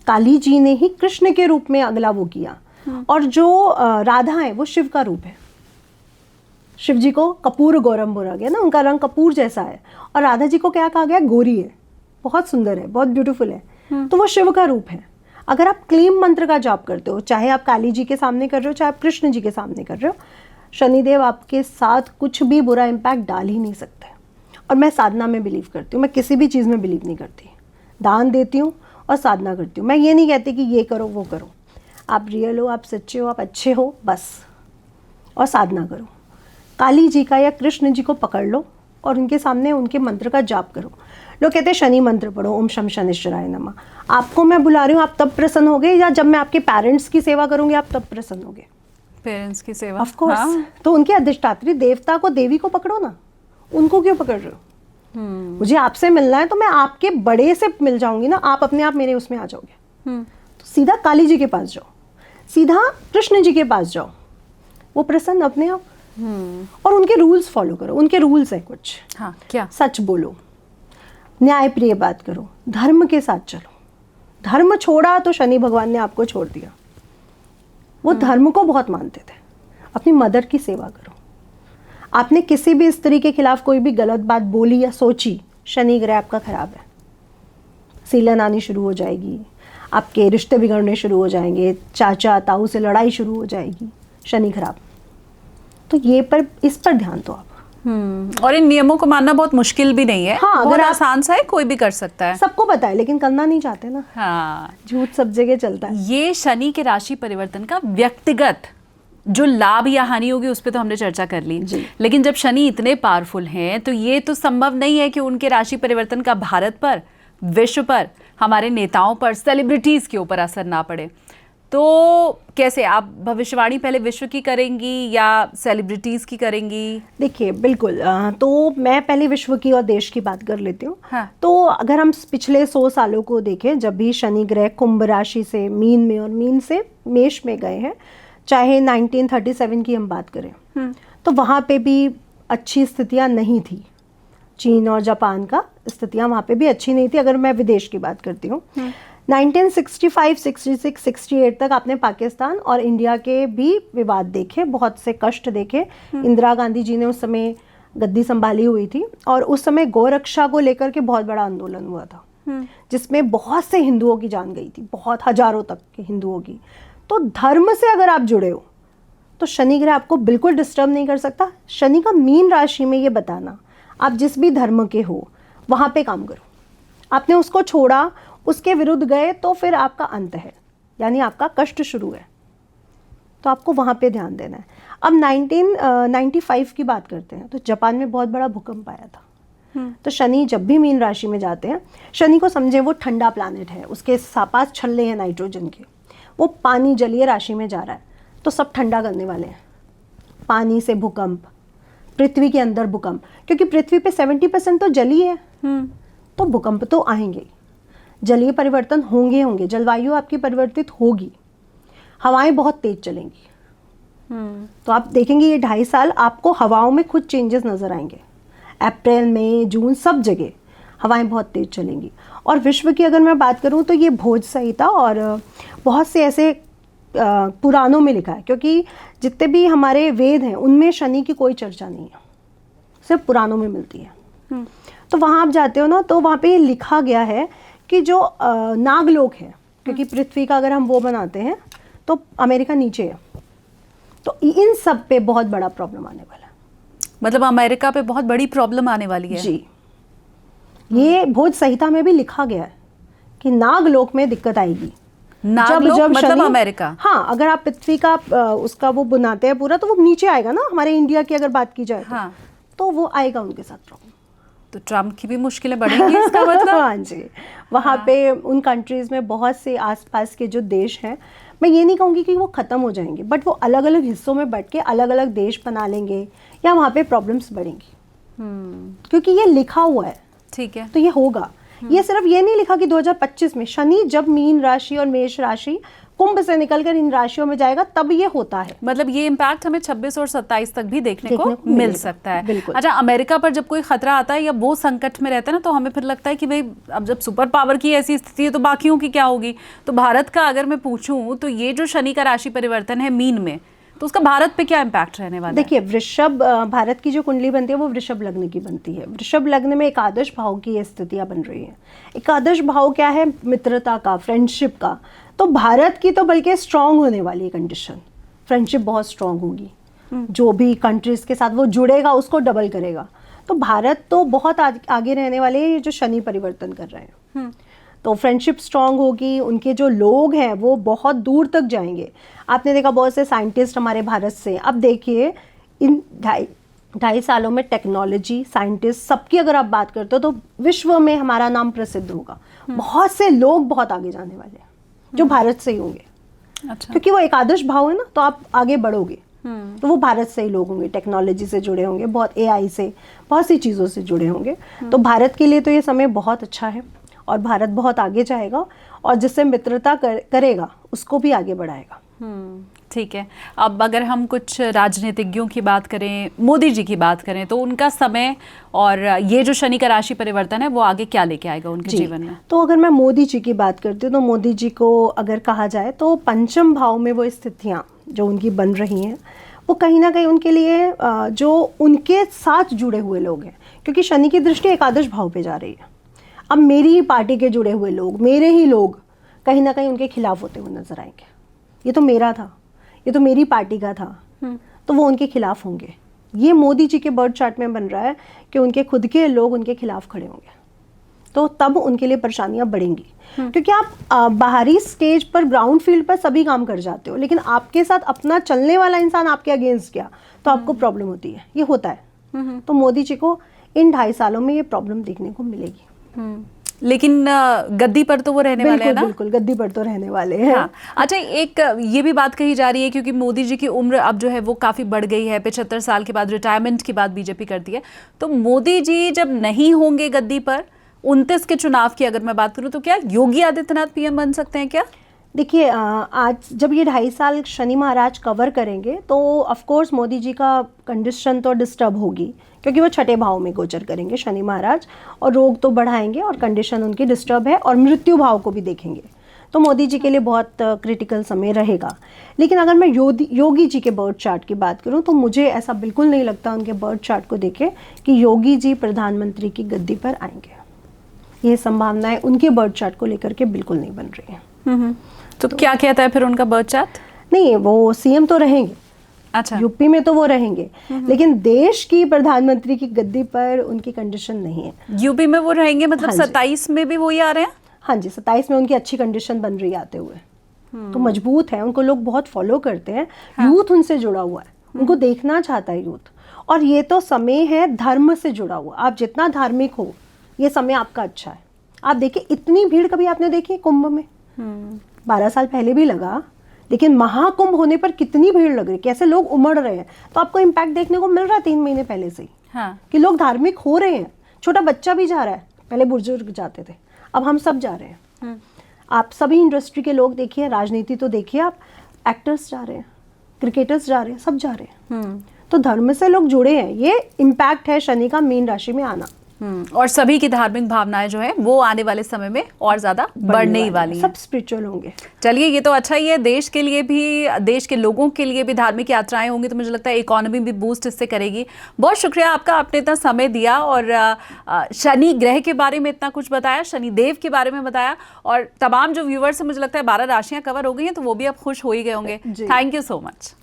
S1: काली जी ने ही कृष्ण के रूप में अगला वो किया। और जो राधा है वो शिव का रूप है। शिव जी को कपूर गौरम बोला गया ना, उनका रंग कपूर जैसा है, और राधा जी को क्या कहा गया? गोरी है, बहुत सुंदर है, बहुत ब्यूटीफुल है। तो वो शिव का रूप है। अगर आप क्लीम मंत्र का जाप करते हो, चाहे आप काली जी के सामने कर रहे हो, चाहे आप कृष्ण जी के सामने कर रहे हो, शनिदेव आपके साथ कुछ भी बुरा इम्पैक्ट डाल ही नहीं सकते। और मैं साधना में बिलीव करती हूँ, मैं किसी भी चीज़ में बिलीव नहीं करती। दान देती हूँ और साधना करती हूँ। मैं ये नहीं कहती कि ये करो वो करो। आप रियल हो, आप सच्चे हो, आप अच्छे हो, बस, और साधना करो। काली जी का या कृष्ण जी को पकड़ लो और उनके सामने उनके मंत्र का जाप करो। लोग कहते हैं शनि मंत्र पढ़ो, ओम शम शनिश्चराय नमः। आपको मैं बुला रही हूँ, आप तब प्रसन्न होगे, या जब मैं आपके पेरेंट्स की सेवा करूँगी आप तब प्रसन्न होगे?
S2: पेरेंट्स की सेवा,
S1: ऑफ कोर्स। हाँ। तो उनके अधिष्ठात्री देवता को, देवी को पकड़ो ना, उनको क्यों पकड़ रहे हो? मुझे आपसे मिलना है तो मैं आपके बड़े से मिल जाऊंगी ना, आप अपने आप मेरे उसमें आ जाओगे। तो सीधा काली जी के पास जाओ, सीधा कृष्ण जी के पास जाओ, वो प्रसन्न अपने आप। और उनके रूल्स फॉलो करो। उनके रूल्स है कुछ।
S2: हाँ, क्या?
S1: सच बोलो, न्याय प्रिय बात करो, धर्म के साथ चलो। धर्म छोड़ा तो शनि भगवान ने आपको छोड़ दिया। वो धर्म को बहुत मानते थे। अपनी मदर की सेवा करो। आपने किसी भी स्त्री के खिलाफ कोई भी गलत बात बोली या सोची, शनि ग्रह आपका खराब है। सीलन आनी शुरू हो जाएगी, आपके रिश्ते बिगड़ने शुरू हो जाएंगे, चाचा ताऊ से लड़ाई शुरू हो जाएगी, शनि खराब। तो ये पर, इस पर ध्यान दो आप।
S2: और इन नियमों को मानना बहुत मुश्किल भी नहीं है।
S1: हाँ,
S2: बहुत आसान सा है, कोई भी कर सकता है।
S1: सबको पता है, लेकिन करना नहीं चाहते ना।
S2: हाँ,
S1: झूठ सब जगह चलता है।
S2: ये शनि के राशि परिवर्तन का व्यक्तिगत जो लाभ या हानि होगी उस पर तो हमने चर्चा कर ली, लेकिन जब शनि इतने पावरफुल हैं तो ये तो संभव नहीं है कि उनके राशि परिवर्तन का भारत पर, विश्व पर, हमारे नेताओं पर, सेलिब्रिटीज के ऊपर असर ना पड़े। तो कैसे आप भविष्यवाणी पहले विश्व की करेंगी या सेलिब्रिटीज की करेंगी?
S1: देखिए, बिल्कुल, तो मैं पहले विश्व की और देश की बात कर लेती हूँ।
S2: हाँ।
S1: तो अगर हम पिछले 100 सालों को देखें, जब भी शनि ग्रह कुंभ राशि से मीन में और मीन से मेष में गए हैं, चाहे 1937 की हम बात करें, तो वहाँ पे भी अच्छी स्थितियाँ नहीं थी। चीन और जापान का स्थितियाँ वहाँ पे भी अच्छी नहीं थी। अगर मैं विदेश की बात करती हूँ, 1965, 66, 68 तक आपने पाकिस्तान और इंडिया के भी विवाद देखे, बहुत से कष्ट देखे। इंदिरा गांधी जी ने उस समय गद्दी संभाली हुई थी और उस समय गौरक्षा को लेकर के बहुत बड़ा आंदोलन हुआ था, जिसमें बहुत से हिंदुओं की जान गई थी, बहुत हजारों तक के हिंदुओं की। तो धर्म से अगर आप जुड़े हो तो शनि ग्रह आपको बिल्कुल डिस्टर्ब नहीं कर सकता। शनि का मीन राशि में ये बताना, आप जिस भी धर्म के हो वहाँ पे काम करो। आपने उसको छोड़ा, उसके विरुद्ध गए, तो फिर आपका अंत है, यानी आपका कष्ट शुरू है। तो आपको वहाँ पे ध्यान देना है। अब 1995 की बात करते हैं, तो जापान में बहुत बड़ा भूकंप आया था। तो शनि जब भी मीन राशि में जाते हैं, शनि को समझे वो ठंडा प्लैनेट है, उसके पास छल्ले हैं नाइट्रोजन के, वो पानी जलीय राशि में जा रहा है, तो सब ठंडा करने वाले हैं। पानी से भूकंप, पृथ्वी के अंदर भूकंप, क्योंकि पृथ्वी पे 70% तो जल ही है, तो भूकंप तो आएंगे, जलीय परिवर्तन होंगे, जलवायु आपकी परिवर्तित होगी, हवाएं बहुत तेज चलेंगी। तो आप देखेंगे ये 2.5 साल आपको हवाओं में खुद चेंजेस नजर आएंगे। अप्रैल मई जून सब जगह हवाएं बहुत तेज चलेंगी। और विश्व की अगर मैं बात करूं तो ये भोज संहिता और बहुत से ऐसे पुराणों में लिखा है, क्योंकि जितने भी हमारे वेद हैं उनमें शनि की कोई चर्चा नहीं है, सिर्फ पुराणों में मिलती है। तो वहाँ आप जाते हो ना, तो वहाँ पे लिखा गया है कि जो नागलोक है, क्योंकि पृथ्वी का अगर हम वो बनाते हैं तो अमेरिका नीचे है, तो इन सब पे बहुत बड़ा प्रॉब्लम आने वाला है।
S2: मतलब अमेरिका पे बहुत बड़ी प्रॉब्लम आने वाली है
S1: जी। ये भोज संहिता में भी लिखा गया है कि नागलोक में दिक्कत आएगी।
S2: नागलोक मतलब अमेरिका?
S1: हाँ, अगर आप पृथ्वी का उसका वो बनाते हैं पूरा, तो वो नीचे आएगा ना। हमारे इंडिया की अगर बात की जाए
S2: हाँ।
S1: तो वो आएगा उनके साथ प्रॉब्लम।
S2: तो ट्रम्प की भी मुश्किलें बढ़ेंगी इसका मतलब?
S1: हाँ जी, वहाँ पे उन कंट्रीज में बहुत से आसपास के जो देश हैं, मैं ये नहीं कहूँगी कि वो ख़त्म हो जाएंगे, बट वो अलग अलग हिस्सों में बट के अलग अलग देश बना लेंगे, या वहाँ पे प्रॉब्लम्स बढ़ेंगी। क्योंकि ये लिखा हुआ है,
S2: ठीक है,
S1: तो ये होगा। ये सिर्फ ये नहीं लिखा कि 2025 में शनि जब मीन राशि और मेष राशि कुंभ से निकलकर इन राशियों में जाएगा तब ये होता है।
S2: मतलब ये इम्पैक्ट हमें 26 और 27 तक भी देखने को मिल सकता है।
S1: बिल्कुल।
S2: अच्छा, अमेरिका पर जब कोई खतरा आता है या वो संकट में रहता है ना, तो हमें फिर लगता है कि भाई अब जब सुपर पावर की ऐसी स्थिति है तो बाकियों की क्या होगी। तो भारत का अगर मैं पूछूं तो ये जो शनि का राशि परिवर्तन है मीन में, तो उसका भारत पे क्या इम्पैक्ट रहने वाला है?
S1: देखिए, वृषभ, भारत की जो कुंडली बनती है वो वृषभ लग्न की बनती है। वृषभ लग्न में एकादश भाव की ये स्थितियां बन रही हैं। एकादश भाव क्या है? मित्रता का, फ्रेंडशिप का। तो भारत की तो बल्कि स्ट्रांग होने वाली है कंडीशन, फ्रेंडशिप बहुत स्ट्रांग होगी। जो भी कंट्रीज के साथ वो जुड़ेगा उसको डबल करेगा। तो भारत तो बहुत आगे रहने वाले हैं, ये जो शनि परिवर्तन कर रहे हैं। तो फ्रेंडशिप स्ट्रांग होगी, उनके जो लोग हैं वो बहुत दूर तक जाएंगे। आपने देखा बहुत से साइंटिस्ट हमारे भारत से, अब देखिए इन 2.5 सालों में टेक्नोलॉजी, साइंटिस्ट सबकी अगर आप बात करते हो तो विश्व में हमारा नाम प्रसिद्ध होगा। बहुत से लोग बहुत आगे जाने वाले हैं जो भारत से ही होंगे।
S2: अच्छा।
S1: क्योंकि वो एकादश भाव है ना, तो आप आगे बढ़ोगे। तो वो भारत से ही लोग होंगे, टेक्नोलॉजी से जुड़े होंगे, बहुत AI से, बहुत सी चीज़ों से जुड़े होंगे। तो भारत के लिए तो ये समय बहुत अच्छा है और भारत बहुत आगे जाएगा, और जिससे मित्रता करेगा उसको भी आगे बढ़ाएगा।
S2: ठीक है। अब अगर हम कुछ राजनीतिज्ञों की बात करें, मोदी जी की बात करें, तो उनका समय और ये जो शनि का राशि परिवर्तन है वो आगे क्या लेके आएगा उनके जीवन में?
S1: तो अगर मैं मोदी जी की बात करती हूँ तो मोदी जी को अगर कहा जाए तो पंचम भाव में वो स्थितियाँ जो उनकी बन रही हैं, वो कहीं ना कहीं उनके लिए जो उनके साथ जुड़े हुए लोग हैं, क्योंकि शनि की दृष्टि एकादश भाव पे जा रही है। अब मेरी ही पार्टी के जुड़े हुए लोग, मेरे ही लोग कहीं ना कहीं उनके खिलाफ होते हुए नजर आएंगे। ये तो मेरा था, ये तो मेरी पार्टी का था, तो वो उनके खिलाफ होंगे। ये मोदी जी के बर्थ चार्ट में बन रहा है कि उनके खुद के लोग उनके खिलाफ खड़े होंगे, तो तब उनके लिए परेशानियां बढ़ेंगी। क्योंकि आप बाहरी स्टेज पर, ग्राउंड फील्ड पर सभी काम कर जाते हो, लेकिन आपके साथ अपना चलने वाला इंसान आपके अगेंस्ट गया तो आपको प्रॉब्लम होती है। ये होता है। तो मोदी जी को इन 2.5 सालों में ये प्रॉब्लम देखने को मिलेगी।
S2: लेकिन गद्दी पर तो वो रहने वाले हैं ना?
S1: बिल्कुल, गद्दी पर तो रहने वाले हैं।
S2: हाँ। अच्छा, एक ये भी बात कही जा रही है क्योंकि मोदी जी की उम्र अब जो है वो काफ़ी बढ़ गई है, 75 साल के बाद रिटायरमेंट की बात बीजेपी करती है। तो मोदी जी जब नहीं होंगे गद्दी पर, 29 के चुनाव की अगर मैं बात करूं, तो क्या योगी आदित्यनाथ PM बन सकते हैं क्या?
S1: देखिए, आज जब ये 2.5 साल शनि महाराज कवर करेंगे तो ऑफ कोर्स मोदी जी का कंडीशन तो डिस्टर्ब होगी, क्योंकि वो छठे भाव में गोचर करेंगे शनि महाराज, और रोग तो बढ़ाएंगे और कंडीशन उनकी डिस्टर्ब है, और मृत्यु भाव को भी देखेंगे। तो मोदी जी के लिए बहुत क्रिटिकल समय रहेगा। लेकिन अगर मैं योगी जी के बर्थ चार्ट की बात करूं तो मुझे ऐसा बिल्कुल नहीं लगता उनके बर्थ चार्ट को देखे कि योगी जी प्रधानमंत्री की गद्दी पर आएंगे। ये संभावनाएं उनके बर्थ चार्ट को लेकर के बिल्कुल नहीं बन रही हैं।
S2: तो क्या कहता है फिर उनका बर्थ चार्ट?
S1: नहीं, वो CM तो रहेंगे।
S2: अच्छा।
S1: यूपी में तो वो रहेंगे, लेकिन देश की प्रधानमंत्री की गद्दी पर उनकी कंडीशन नहीं है।
S2: यूपी में वो रहेंगे, मतलब 27 में भी वही आ रहे हैं?
S1: हाँ जी, 27 में उनकी अच्छी कंडीशन बन रही आते हुए। तो मजबूत है, उनको लोग बहुत फॉलो करते हैं। यूथ उनसे जुड़ा हुआ है, उनको देखना चाहता है यूथ। और ये तो समय है धर्म से जुड़ा हुआ। आप जितना धार्मिक हो, ये समय आपका अच्छा है। आप देखिए, इतनी भीड़ कभी आपने देखी कुंभ में? 12 साल पहले भी लगा, लेकिन महाकुंभ होने पर कितनी भीड़ लग रही है, कैसे लोग उमड़ रहे हैं, तो आपको इम्पैक्ट देखने को मिल रहा है 3 महीने पहले से ही
S2: हाँ।
S1: कि लोग धार्मिक हो रहे हैं। छोटा बच्चा भी जा रहा है, पहले बुजुर्ग जाते थे, अब हम सब जा रहे हैं। आप सभी इंडस्ट्री के लोग देखिए, राजनीति तो देखिए आप, एक्टर्स जा रहे हैं, क्रिकेटर्स जा रहे हैं, सब जा रहे हैं। तो धर्म से लोग जुड़े हैं, ये इम्पैक्ट है शनि का मीन राशि में आना।
S2: और सभी की धार्मिक भावनाएं जो है वो आने वाले समय में और ज्यादा बढ़ने ही वाली हैं।
S1: सब स्पिरिचुअल होंगे।
S2: चलिए, ये तो अच्छा ही है, देश के लिए भी, देश के लोगों के लिए भी धार्मिक यात्राएं होंगी तो मुझे लगता है इकोनॉमी भी बूस्ट इससे करेगी। बहुत शुक्रिया आपका, आपने इतना समय दिया और शनि ग्रह के बारे में इतना कुछ बताया, शनि देव के बारे में बताया, और तमाम जो व्यूवर्स हैं मुझे लगता है 12 राशियां कवर हो गई हैं तो वो भी अब खुश हो ही गए होंगे। Thank you so much.